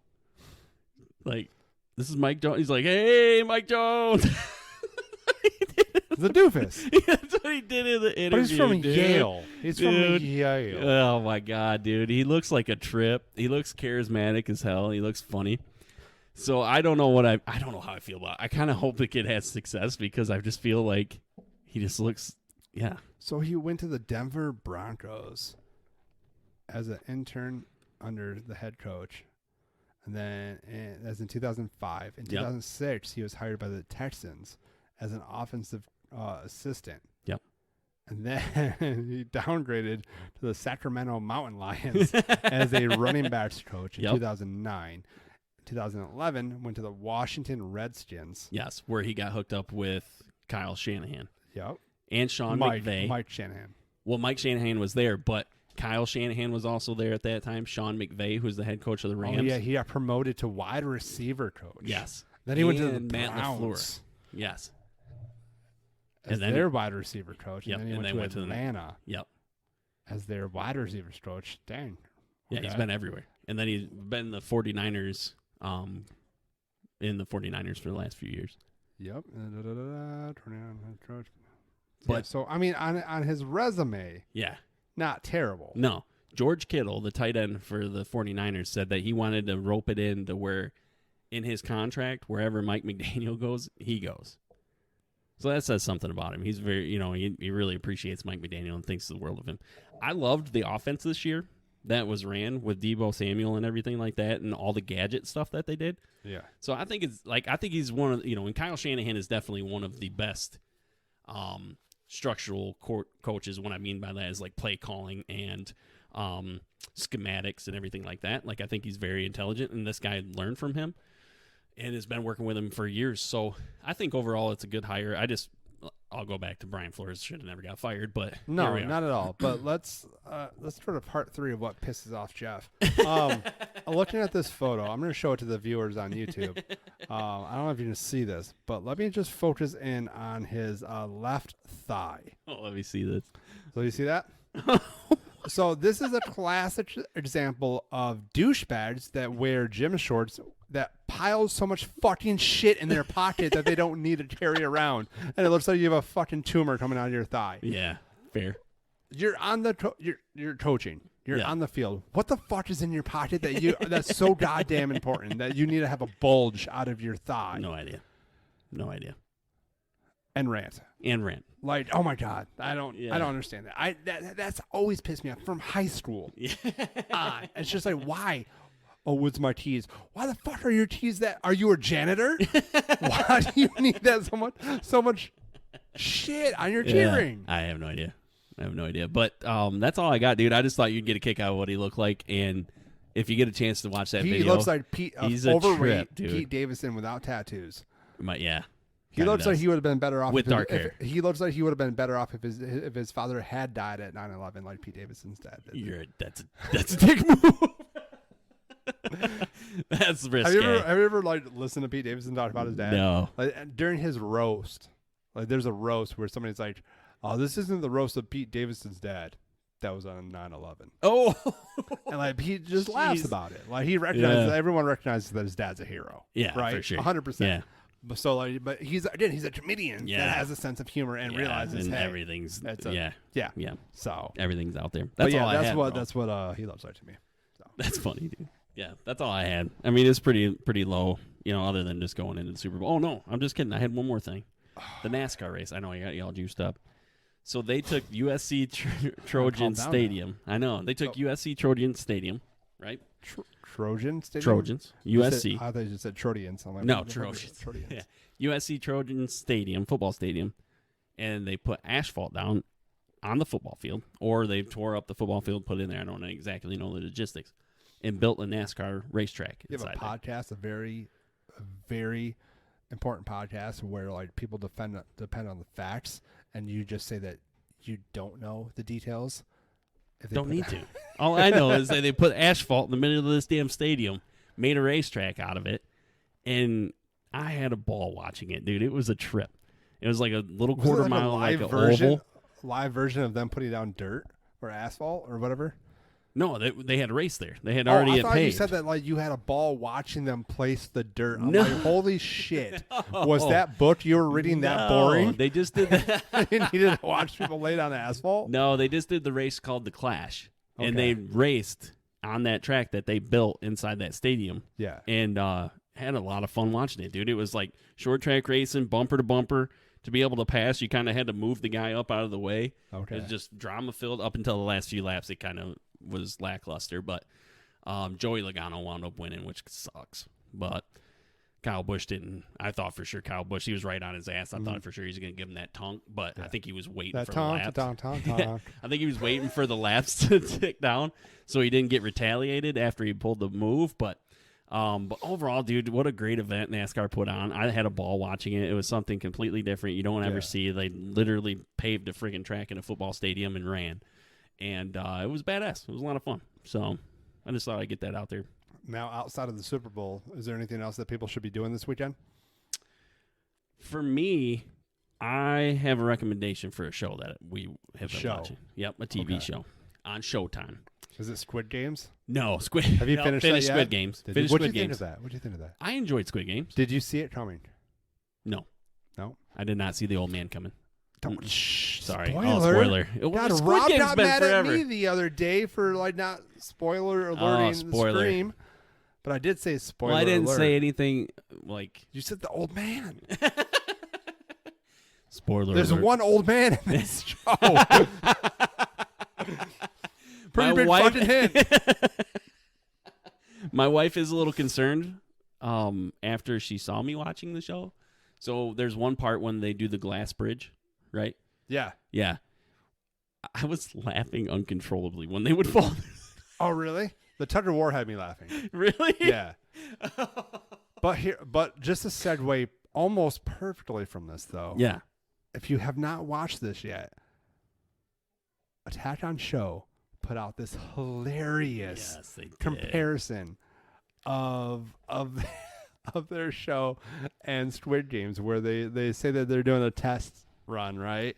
Like, "This is Mike Jones." He's like, "Hey, Mike Jones." The doofus. That's what he did in the interview. But he's from Yale. Dude. From Yale. Oh my god, dude! He looks like a trip. He looks charismatic as hell. He looks funny. So I don't know I don't know how I feel about it. I kind of hope the kid has success because I just feel like he just looks, So he went to the Denver Broncos as an intern under the head coach. And then that's in 2005. In 2006, he was hired by the Texans as an offensive assistant. Yep. And then he downgraded to the Sacramento Mountain Lions as a running backs coach in 2009. 2011 went to the Washington Redskins. Yes, where he got hooked up with Kyle Shanahan. Yep. And Sean McVay. Mike Shanahan. Well, Mike Shanahan was there, but Kyle Shanahan was also there at that time. Sean McVay, who's the head coach of the Rams. Oh, yeah, he got promoted to wide receiver coach. Yes. Then he went to the Matt Browns. LaFleur. Yes. As their wide receiver coach. Yep. And then he went to Atlanta. Yep. As their wide receivers coach. Dang. Yeah, he's been everywhere. And then he's been the 49ers in the 49ers for the last few years. Yep. But so I mean on his resume, not terrible. No. George Kittle, the tight end for the 49ers, said that he wanted to rope it in to where in his contract, wherever Mike McDaniel goes, he goes. So that says something about him. He's very, he really appreciates Mike McDaniel and thinks the world of him. I loved the offense this year that was ran with Deebo Samuel and everything like that and all the gadget stuff that they did. Yeah. So I think he's one of, and Kyle Shanahan is definitely one of the best structural coaches. What I mean by that is like play calling and schematics and everything like that. Like I think he's very intelligent, and this guy learned from him and has been working with him for years. So I think overall it's a good hire. I'll go back to Brian Flores. Should have never got fired, but no, not at all. But let's go to part 3 of what pisses off Jeff. Looking at this photo, I'm going to show it to the viewers on YouTube. I don't know if you can see this, but let me just focus in on his left thigh. Oh, let me see this. So you see that? So this is a classic example of douchebags that wear gym shorts that pile so much fucking shit in their pocket that they don't need to carry around, and it looks like you have a fucking tumor coming out of your thigh. Yeah, fair. You're on the you're coaching. You're Yeah. on the field. What the fuck is in your pocket that's so goddamn important that you need to have a bulge out of your thigh? No idea. And rant. Like, oh my God, I don't understand that. That's always pissed me off from high school. Yeah. It's just like, why? Oh, what's my tees? Why the fuck are your tees that? Are you a janitor? Why do you need that so much shit on your key ring? I have no idea. But that's all I got, dude. I just thought you'd get a kick out of what he looked like, and if you get a chance to watch that video, he looks like he's overweight a trip, dude. Pete Davidson without tattoos. He looks like he would have been better off with dark hair. He looks like he would have been better off if his father had died at 9/11, like Pete Davidson's dad did. That's a dick move. That's risky. Have you ever like listened to Pete Davidson talk about his dad? No. Like, during his roast, like there's a roast where somebody's like, "Oh, this isn't the roast of Pete Davidson's dad. That was on 9/11." Oh. And like Pete just laughs about it. Like he recognizes everyone recognizes that his dad's a hero. Yeah, right, for sure. 100%. Yeah. But he's a comedian that has a sense of humor and realizes, and hey, everything's yeah. So everything's out there. That's all I had, that's what he looks like to me. So. That's funny, dude. Yeah, that's all I had. I mean, it's pretty low, other than just going into the Super Bowl. Oh no, I'm just kidding. I had one more thing. The NASCAR race. I know I got you all juiced up. So they took USC Trojan Stadium. I know. They took USC Trojan Stadium, right? Trojan Stadium? Trojans. USC. I thought you just said Trojans. No, Trojans. Yeah. USC Trojan Stadium, football stadium, and they put asphalt down on the football field, or they tore up the football field, put it in there. I don't exactly know the logistics, and built a NASCAR racetrack. You have a podcast, a very important podcast where like people depend on the facts, and you just say that you don't know the details. Don't need to. All I know is that they put asphalt in the middle of this damn stadium, made a racetrack out of it, and I had a ball watching it, dude. It was a trip. It was like a little quarter mile, like an oval. Live version of them putting down dirt or asphalt or whatever. No, they had a race there. They had already I thought paved. You said that like you had a ball watching them place the dirt. I'm no. like, holy shit. Was that book you were reading that boring? They just did that. You needed to watch people lay down the asphalt? No, they just did the race called the Clash. Okay. And they raced on that track that they built inside that stadium. Yeah. And had a lot of fun watching it, dude. It was like short track racing, bumper to bumper. To be able to pass, you kind of had to move the guy up out of the way. Okay. It was just drama-filled up until the last few laps. It kind of was lackluster, but Joey Logano wound up winning, which sucks. But Kyle Busch didn't. I thought for sure Kyle Busch, he was right on his ass. I thought for sure he was going to give him that tonk, but I think he was waiting for the laps. Yeah, I think he was waiting for the laps to tick down so he didn't get retaliated after he pulled the move, but overall, dude, what a great event NASCAR put on. I had a ball watching it. It was something completely different. You don't ever see. They literally paved a friggin' track in a football stadium and ran. And it was badass. It was a lot of fun. So I just thought I'd get that out there. Now, outside of the Super Bowl, is there anything else that people should be doing this weekend? For me, I have a recommendation for a show that we have been watching. Yep, a TV show on Showtime. Is it Squid Games? No, Squid. Have you finished Squid Games? What did you think of that? What did you think of that? I enjoyed Squid Games. Did you see it coming? No. No? I did not see the old man coming. Sorry. Spoiler. Oh, spoiler. God, Rob got mad at me the other day for like not spoiler alerting the Scream. But I did say spoiler alert. Well, I didn't say anything like... You said the old man. Spoiler There's alert. one old man in this show. Pretty big fucking hint. My wife is a little concerned after she saw me watching the show. So there's one part when they do the glass bridge, right? Yeah. Yeah. I was laughing uncontrollably when they would fall. Oh, really? The tug of war had me laughing. Really? Yeah. But just to segue almost perfectly from this, though. Yeah. If you have not watched this yet, Attack on Show put out this hilarious comparison of their show and Squid Games, where they say that they're doing a test run, right?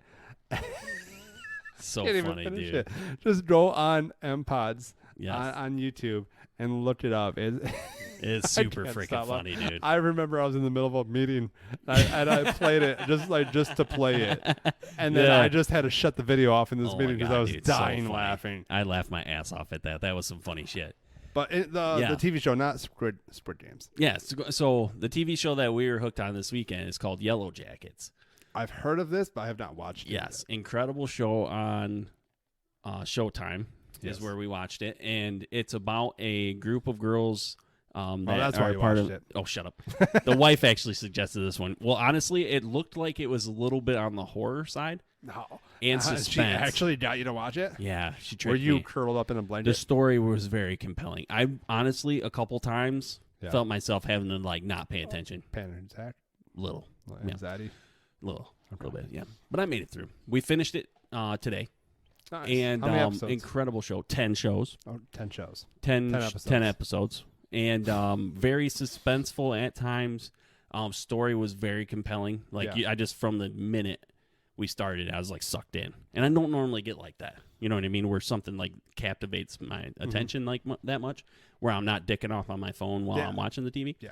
So Can't even funny, finish dude. it. Just go on MPods Yes. on YouTube and look it up. It's I super can't freaking stop funny, dude. I remember I was in the middle of a meeting and I played it just to play it, and then Yeah. I just had to shut the video off in this Oh my meeting because God, I was dude, so dying funny. laughing. I laughed my ass off at that. That was some funny shit. But the Yeah. TV show, not Squid Games. Yeah, so the TV show that we were hooked on this weekend is called Yellow Jackets. I've heard of this, but I have not watched it. Yes, incredible show on Showtime Yes. is where we watched it, and it's about a group of girls that that's are why you part watched of. it. Oh, shut up! The wife actually suggested this one. Well, honestly, it looked like it was a little bit on the horror side No. and She suspense. actually got you to watch it? Yeah, she Were tricked you me. curled up in a The blanket? story was very compelling. I honestly, a couple times, Yeah. felt myself having to not pay attention. Panic attack? Little, yeah. Anxiety? little bit, yeah. But I made it through. We finished it today. Nice. And How many episodes? incredible show. 10 shows. 10 shows. 10 episodes. 10 episodes. And very suspenseful at times. Story was very compelling. Yeah. I just, from the minute we started, I was sucked in. And I don't normally get like that. You know what I mean? Where something captivates my attention that much, where I'm not dicking off on my phone while I'm watching the TV. Yeah.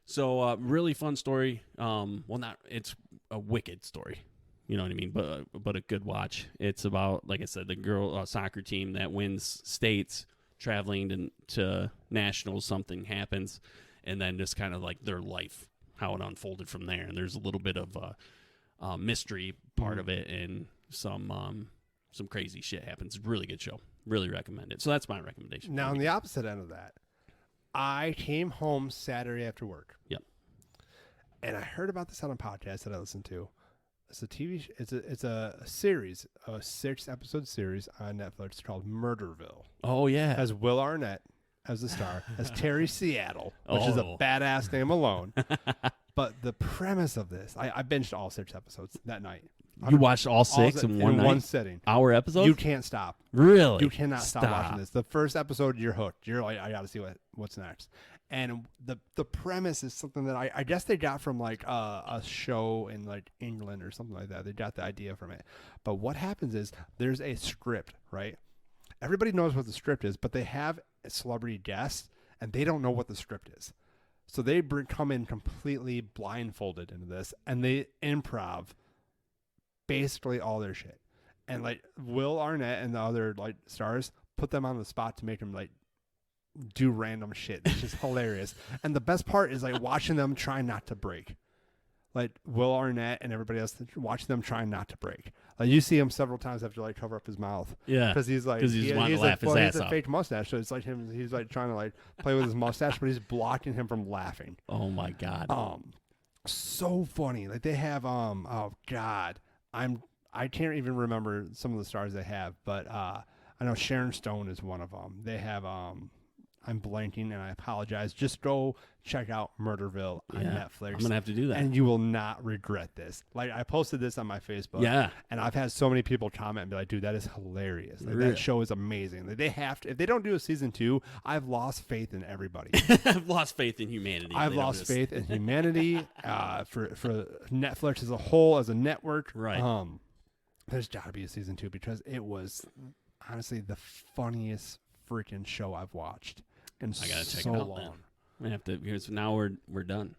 So really fun story. It's a wicked story. You know what I mean? But a good watch. It's about, like I said, the girl soccer team that wins states, traveling to nationals. Something happens, and then just kind of their life, how it unfolded from there. And there's a little bit of a mystery part of it, and some crazy shit happens. Really good show. Really recommend it. So that's my recommendation. Now, on the opposite end of that, I came home Saturday after work. Yep. And I heard about this on a podcast that I listened to. It's a TV. It's a series, a 6-episode series on Netflix called Murderville. Oh yeah. Has Will Arnett as the star, as Terry Seattle, which is a badass name alone. But the premise of this, I binged all 6 episodes that night. You watched all 6 in one night? one sitting. Hour episodes? You can't stop. Really? You cannot stop watching this. The first episode, you're hooked. You're like, I got to see what's next. And the premise is something that I guess they got from a show in England or something like that. They got the idea from it. But what happens is there's a script, right? Everybody knows what the script is, but they have a celebrity guests and they don't know what the script is. So they come in completely blindfolded into this and they improv basically all their shit. And Will Arnett and the other stars put them on the spot to make them do random shit. It's just hilarious. And the best part is watching them try not to break. Will Arnett and everybody else watching them trying not to break. You see him several times have to cover up his mouth. Yeah. Because he's he's wanting to laugh his he ass has a off. fake mustache, so it's he's trying to play with his mustache, but he's blocking him from laughing. Oh my God. So funny. They have oh God. I can't even remember some of the stars they have, but I know Sharon Stone is one of them. They have I'm blanking and I apologize. Just go check out Murderville on Netflix. I'm gonna have to do that. And you will not regret this. I posted this on my Facebook. Yeah. And I've had so many people comment and be like, dude, that is hilarious. Really? That show is amazing. They have to, if they don't do a season 2, I've lost faith in everybody. I've lost faith in humanity. I've lost faith in humanity for Netflix as a whole, as a network. Right. There's got to be a season 2 because it was honestly the funniest freaking show I've watched in I gotta so check it out long. then. I have to, because now we're done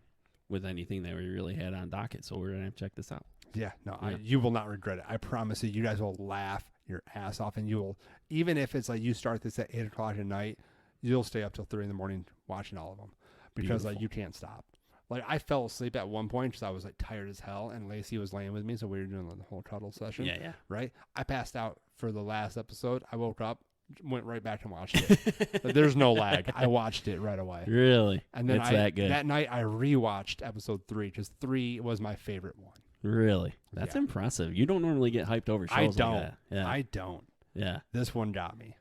with anything that we really had on docket, so we're gonna have to check this out. Yeah, no, Yeah. you will not regret it. I promise you. You guys will laugh your ass off, and you will, even if it's you start this at 8 o'clock at night, you'll stay up till 3 in the morning watching all of them because Beautiful. you can't stop. I fell asleep at one point because I was tired as hell, and Lacey was laying with me, so we were doing the whole cuddle session. Yeah. Right. I passed out for the last episode. I woke up, went right back and watched it. But there's no lag. I watched it right away. Really? And then it's that good. That night I rewatched episode 3 because 3 was my favorite one. Really? That's Yeah. impressive. You don't normally get hyped over shows I like don't. that. Yeah. I don't. Yeah. This one got me.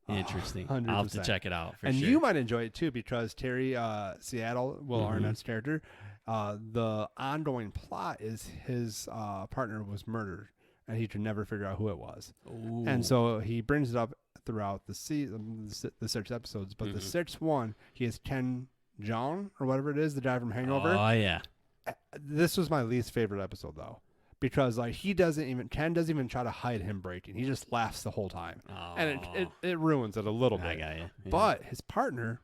Interesting. 100%. I'll have to check it out for And sure. you might enjoy it too because Terry Seattle, Will Arnett's character, the ongoing plot is his partner was murdered and he could never figure out who it was. Ooh. And so he brings it up throughout the season, the 6 episodes. But the 6th one, he has Ken Jeong or whatever it is, the guy from Hangover. Oh, yeah. This was my least favorite episode though, because like Ken doesn't even try to hide him breaking. He just laughs the whole time, and it ruins it a little bit. I got you. Yeah. But his partner,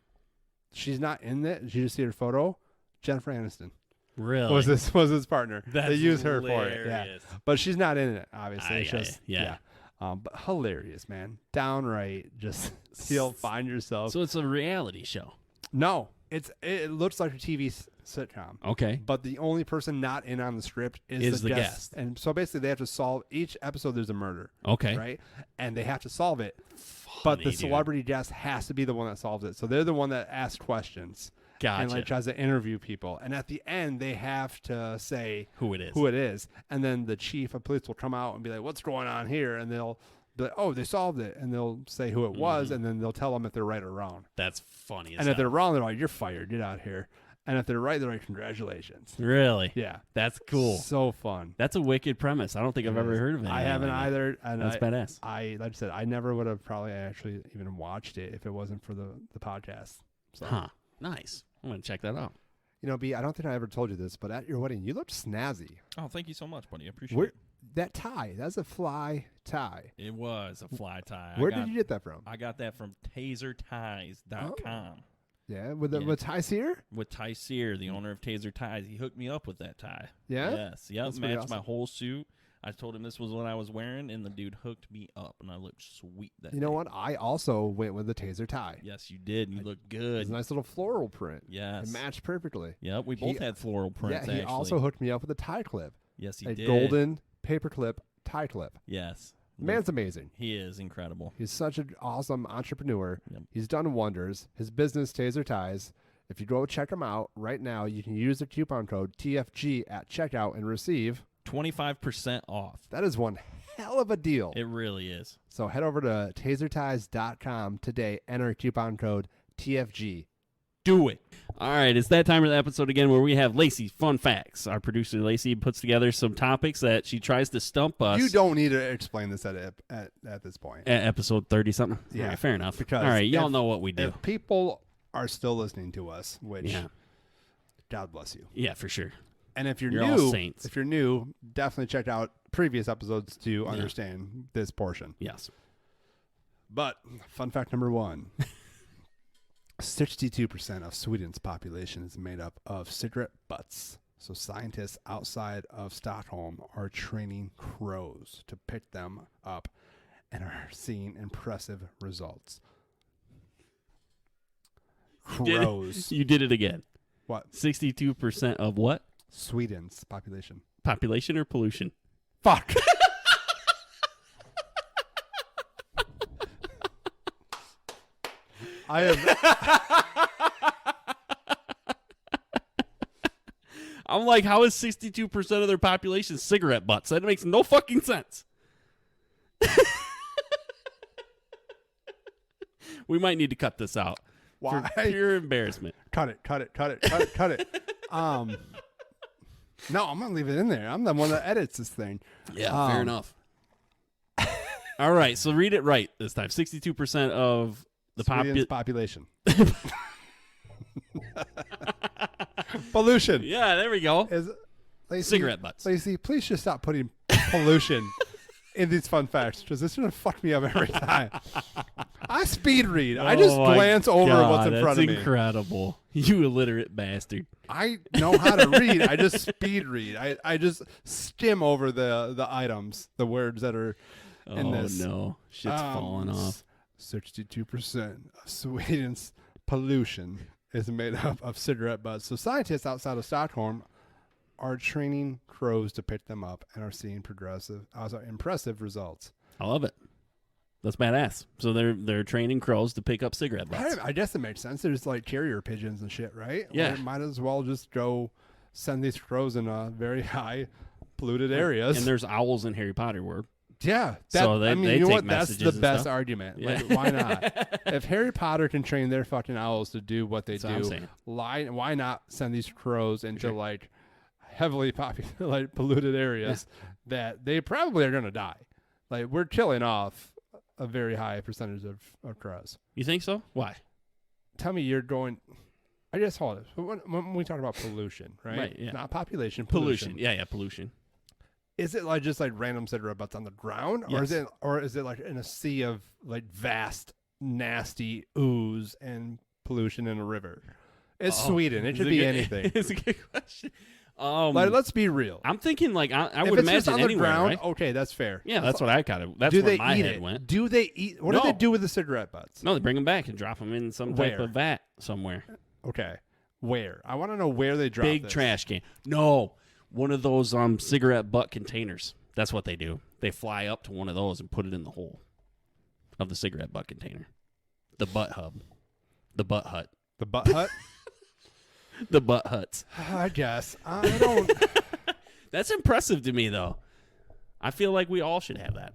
she's not in it. Did you just see her photo? Jennifer Aniston. Really? Was his partner? That's they use her hilarious. for it. Yeah, but she's not in it. Obviously, it's just yeah. But hilarious, man. Downright, just you'll find yourself. So it's a reality show. No, it looks like a TV sitcom. Okay. But the only person not in on the script is the guest. And so basically they have to solve each episode. There's a murder. Okay. Right. And they have to solve it. Funny, but the dude. celebrity guest has to be the one that solves it. So they're the one that asks questions. Gotcha. And like tries to interview people. And at the end they have to say who it is. And then the chief of police will come out and be like, what's going on here? And they'll be like, oh, they solved it. And they'll say who it was, and then they'll tell them if they're right or wrong. That's funny as And if they're wrong, they're like, you're fired. Get out of here. And if they're right, they're like, congratulations. Really? Yeah. That's cool. So fun. That's a wicked premise. I don't think I've ever heard of it. I haven't either. And that's badass. Like I said, I never would have probably actually even watched it if it wasn't for the podcast. So. Huh. Nice. I'm going to check that out. You know, B, I don't think I ever told you this, but at your wedding, you looked snazzy. Oh, thank you so much, buddy. I appreciate it. That tie, that's a fly tie. It was a fly tie. Where did you get that from? I got that from taserties.com. Yeah, with Ty Sear? With Ty Sear, the owner of Taser Ties. He hooked me up with that tie. Yeah? Yes. Yep. That's matched awesome. my whole suit. I told him this was what I was wearing, and the dude hooked me up, and I looked sweet that You know day. what? I also went with the Taser tie. Yes, you did. You looked It good. was a nice little floral print. Yes. It matched perfectly. Yep, we both had floral prints, Yeah, he actually. also hooked me up with a tie clip. Yes, he a did. golden paperclip tie clip. Yes. Man's amazing. He is incredible. He's such an awesome entrepreneur. Yep. He's done wonders. His business, Taser Ties. If you go check him out right now, you can use the coupon code TFG at checkout and receive 25% off. That is one hell of a deal. It really is. So head over to taserties.com today. Enter coupon code TFG. Do it. All right, it's that time of the episode again where we have Lacey's Fun Facts. Our producer, Lacey, puts together some topics that she tries to stump us. You don't need to explain this at this point. At episode 30-something? Yeah. All right, fair enough. Because all right, y'all know what we do. If people are still listening to us, which God bless you. Yeah, for sure. And if you're You're all new, saints. Definitely check out previous episodes to understand this portion. Yes. But fun fact number 1. 62% of Sweden's population is made up of cigarette butts. So scientists outside of Stockholm are training crows to pick them up and are seeing impressive results. Crows. You did it again. What? 62% of what? Sweden's population. Population or pollution? Fuck. I have. I'm like, how is 62% of their population cigarette butts? That makes no fucking sense. We might need to cut this out. Why? For pure embarrassment. Cut it. No, I'm going to leave it in there. I'm the one that edits this thing. Yeah, fair enough. All right, so read it right this time. 62% of the Sweden's population. Pollution. Yeah, there we go. Is Lacey, Cigarette butts. Lacey, please just stop putting pollution in these fun facts because this is going to fuck me up every time. I speed read. I just glance over what's in front of me. That's incredible. You illiterate bastard. I know how to read. I just speed read. I just skim over the items, the words that are in this. Oh, no. Shit's falling off. 62% of Sweden's pollution is made up of cigarette butts. So scientists outside of Stockholm are training crows to pick them up and are seeing impressive results. I love it. That's badass. So they're training crows to pick up cigarette butts. I guess it makes sense. There's like carrier pigeons and shit, right? Yeah. Like, might as well just go send these crows in very high polluted areas. And there's owls in Harry Potter world. Yeah. So they you know take what? That's the messages and best stuff. argument. Yeah. Like, why not? If Harry Potter can train their fucking owls to do what they That's what I'm do, saying. why not send these crows into like heavily like polluted areas that they probably are going to die? Like, we're killing off a very high percentage of crows. You think so? Why? Tell me you're going. I just hold it. When we talk about pollution, right? Right, yeah. Not population, Pollution. Yeah, pollution. Is it like just like random cigarette butts on the ground, Yes. or is it like in a sea of like vast, nasty ooze and pollution in a river? It's Sweden. It could be anything. It's a good question. Like, let's be real. I'm thinking like I if would it's just imagine on the anywhere, ground, right? okay, that's fair. Yeah, that's what I kind of. That's do where they my eat head it? went. Do they eat? What do they No. do with the cigarette butts? No, they bring them back and drop them in some type Where? of vat somewhere. Okay, where? I want to know where they drop Big this. trash can. No, one of those cigarette butt containers. That's what they do. They fly up to one of those and put it in the hole of the cigarette butt container. The butt hub. The butt hut. The butt hut. The butt huts. I guess I don't. That's impressive to me, though. I feel like we all should have that.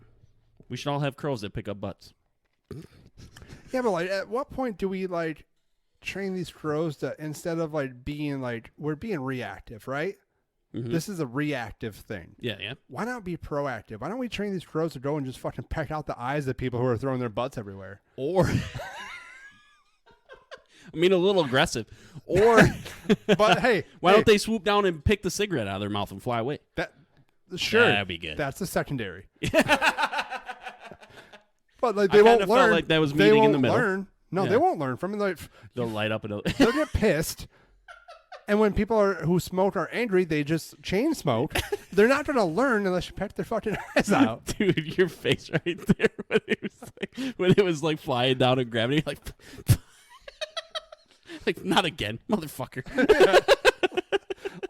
We should all have crows that pick up butts. Yeah, but like, at what point do we like train these crows to, instead of like being like, we're being reactive, right? Mm-hmm. This is a reactive thing. Yeah, yeah. Why not be proactive? Why don't we train these crows to go and just fucking peck out the eyes of people who are throwing their butts everywhere? Or, I mean, a little aggressive. Or, But hey, why don't they swoop down and pick the cigarette out of their mouth and fly away? that? Sure, That'd be good. That's a secondary. But like, I they kinda won't felt learn. like that was They meeting in won't the middle. learn. No, Yeah. they won't learn from it. Like, They'll light up another. they'll get pissed. And when people who smoke are angry, they just chain smoke. They're not going to learn unless you peck their fucking eyes out. Dude, your face right there when it was like flying down in gravity, like, like not again, motherfucker.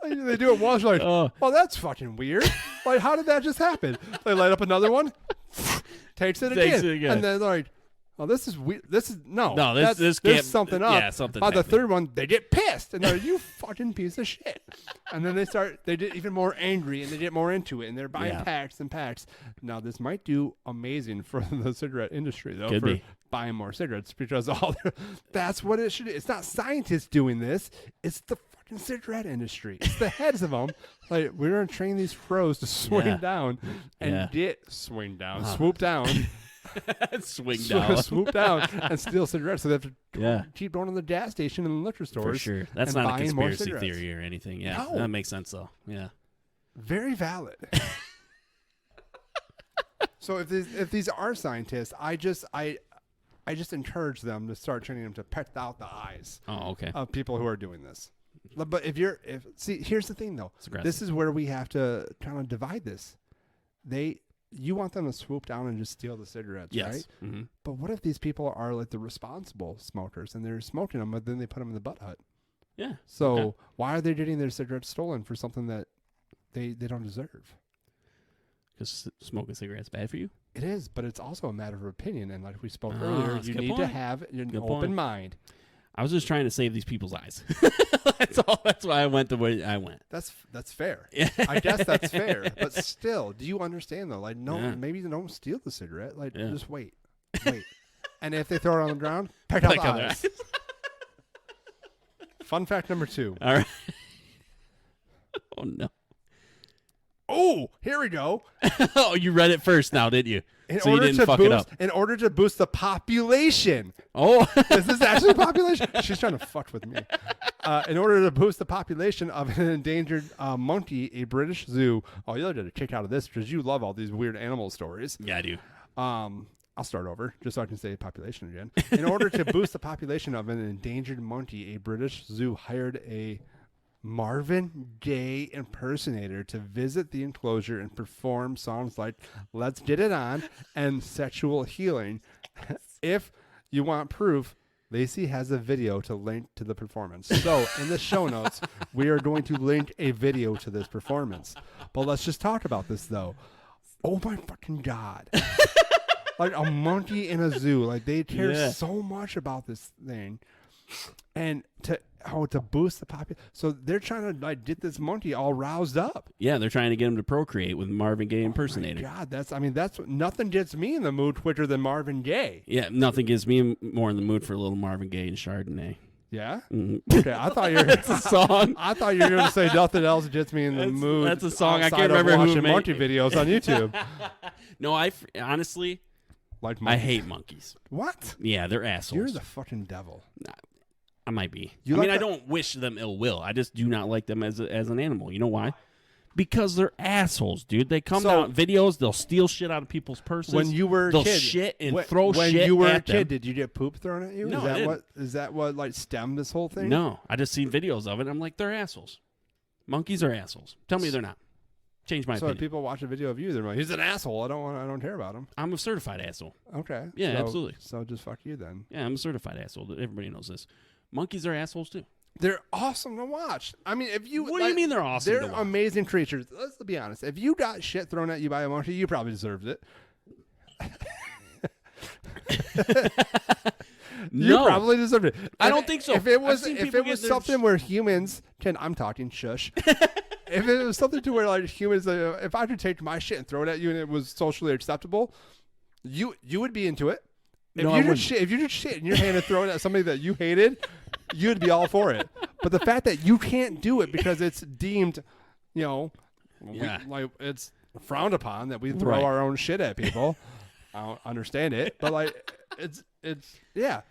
Like, they do it once, you're like, Oh. well, that's fucking weird. Like, how did that just happen? They light up another one, takes it again, and then they're like, oh, this is weird. This is No, that's- this there's can't- something up. yeah, something's By the happening. third one, they get pissed, and they're like, you fucking piece of shit. And then they get even more angry, and they get more into it, and they're buying Yeah. packs and packs. Now, this might do amazing for the cigarette industry, though, Could for be. buying more cigarettes, because that's what it should. It's not scientists doing this. It's the fucking cigarette industry. It's the heads of them. Like, we're gonna train these crows to swing Yeah. down and Yeah. swoop down, Swing down. swoop down, and steal cigarettes. So they have to Yeah. keep going to the gas station and the liquor stores. For sure. That's and not a buying more conspiracy cigarettes. theory or anything. Yeah. No. That makes sense, though. Yeah. Very valid. So if these are scientists, I just encourage them to start training them to peck out the eyes Oh, okay. of people who are doing this. But here's the thing though. It's aggressive. This is where we have to kind of divide this. You want them to swoop down and just steal the cigarettes, Yes. right? Mm-hmm. But what if these people are like the responsible smokers and they're smoking them, but then they put them in the butt hut? Yeah. So Okay. why are they getting their cigarettes stolen for something that they don't deserve? Because smoking cigarettes bad for you? It is, but it's also a matter of opinion. And like we spoke Ah, earlier, that's a you good need to point. have an Good open point. mind. I was just trying to save these people's eyes. That's all. That's why I went the way I went. That's fair. Yeah. I guess that's fair. But still, do you understand though? Like, no, Yeah. maybe don't steal the cigarette. Like, Yeah. just wait. And if they throw it on the ground, peck out Peck the out their eyes. Fun fact number 2. All right. Oh, no. Oh, here we go. Oh, you read it first now, didn't you? In So you order didn't to fuck boost, it up. in order to boost the population. Oh. Is this actually population? She's trying to fuck with me. In order to boost the population of an endangered monkey, a British zoo. Oh, you'll get a kick out of this because you love all these weird animal stories. Yeah, I do. I'll start over just so I can say population again. In order to boost the population of an endangered monkey, a British zoo hired a Marvin Gaye impersonator to visit the enclosure and perform songs like Let's Get It On and Sexual Healing. If you want proof, Lacey has a video to link to the performance. So in the show notes, we are going to link a video to this performance. But let's just talk about this though. Oh my fucking God. Like a monkey in a zoo. Like they care so much about this thing. And to boost the population. So they're trying to like get this monkey all roused up. Yeah, they're trying to get him to procreate with Marvin Gaye impersonator. God, that's nothing gets me in the mood quicker than Marvin Gaye. Yeah, nothing gets me more in the mood for a little Marvin Gaye and Chardonnay. Yeah? Mhm. Okay, I thought you were That's a song. I thought you were going to say nothing else gets me in the mood. that's a song. I outside can't of remember who watching made- monkey videos on YouTube. No, honestly, Like I monkeys. hate monkeys. What? Yeah, they're assholes. You're the fucking devil. I might be. You I mean, like I don't wish them ill will. I just do not like them as an animal. You know why? Because they're assholes, dude. They come down videos. They'll steal shit out of people's purses. When you were a they'll kid, shit and throw when shit you were at a kid, them. did you get poop thrown at you? No, Is that what like stemmed this whole thing? No, I just seen videos of it. I'm like, they're assholes. Monkeys are assholes. Tell me they're not. Change my So opinion. if people watch a video of you, they're like, he's an asshole. I don't care about him. I'm a certified asshole. Okay. Yeah, So- absolutely. So just fuck you then. Yeah, I'm a certified asshole. Everybody knows this. Monkeys are assholes too. They're awesome to watch. I mean, if you What do you mean they're awesome? They're to watch? amazing creatures. Let's be honest. If you got shit thrown at you by a monkey, you probably deserved it. You No, probably deserved it. I don't think so. If it I've was seen if people it was get their something where humans can, I'm talking shush. If it was something to where like humans, if I could take my shit and throw it at you and it was socially acceptable, you would be into it. If No, I you wouldn't. just shit in your hand and throw it at somebody that you hated, you'd be all for it. But the fact that you can't do it because it's deemed, Yeah. like it's frowned upon that we throw Right. our own shit at people. I don't understand it, but like it's yeah,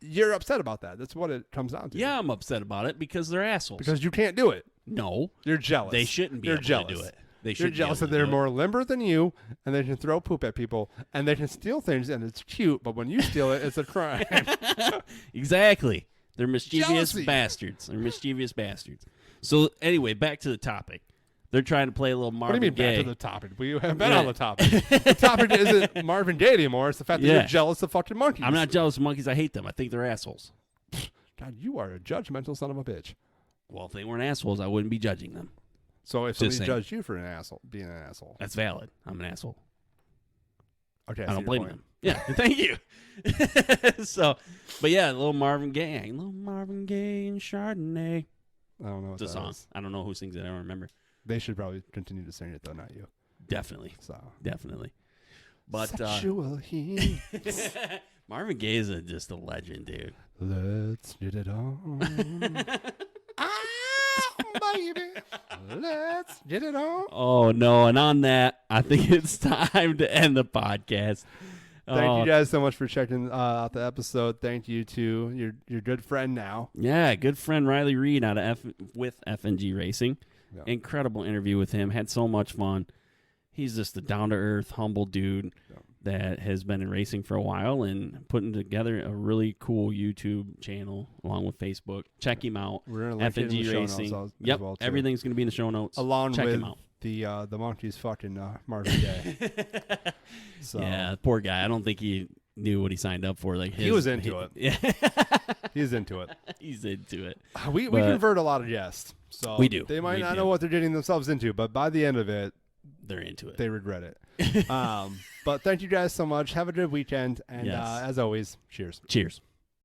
you're upset about that. That's what it comes down to. Yeah, I'm upset about it because they're assholes. because you can't do it. no, You're jealous. they shouldn't be You're able jealous. to do it. They You're should jealous that they're more limber than you, and they can throw poop at people, and they can steal things, and it's cute. But when you steal it, it's a crime. Exactly. They're mischievous Jealousy. bastards. They're mischievous bastards. So anyway, back to the topic. They're trying to play a little What do Marvin you mean Gaye. back to the topic? We have been Yeah. on the topic. The topic isn't Marvin Gaye anymore. It's the fact that Yeah. you're jealous of fucking monkeys. I'm not jealous of monkeys. I hate them. I think they're assholes. God, you are a judgmental son of a bitch. Well, if they weren't assholes, I wouldn't be judging them. So if Just somebody saying. judged you for being an asshole, That's valid. I'm an asshole. okay, I don't blame them. Yeah, thank you. So, but yeah, little Marvin Gaye, and Chardonnay. I don't know what It's a that song. is. I don't know who sings it. I don't remember. They should probably continue to sing it though, not you. Definitely, So definitely. But sexual heat. Marvin Gaye is just a legend, dude. Let's get it on. Baby, let's get it on. Oh no! And on that, I think it's time to end the podcast. Thank you guys so much for checking out the episode. Thank you to your good friend now. Yeah, good friend Riley Reed out of with FNG Racing. Yeah. Incredible interview with him. Had so much fun. He's just a down to earth, humble dude that has been in racing for a while and putting together a really cool YouTube channel along with Facebook. Check him out. We're gonna link it in the FNG show notes Racing. as Yep, well, too. everything's gonna be in the show notes. Along Check with him out. the monkeys fucking Marvin Gaye. So Yeah, poor guy. I don't think he knew what he signed up for. Like He was into it. Yeah, he's into it. he's into it. We But- convert a lot of guests. So We do. They might We not do. know what they're getting themselves into, but by the end of it, They're into it. they regret it. But thank you guys so much. Have a good weekend, and Yes. as always, cheers. Cheers.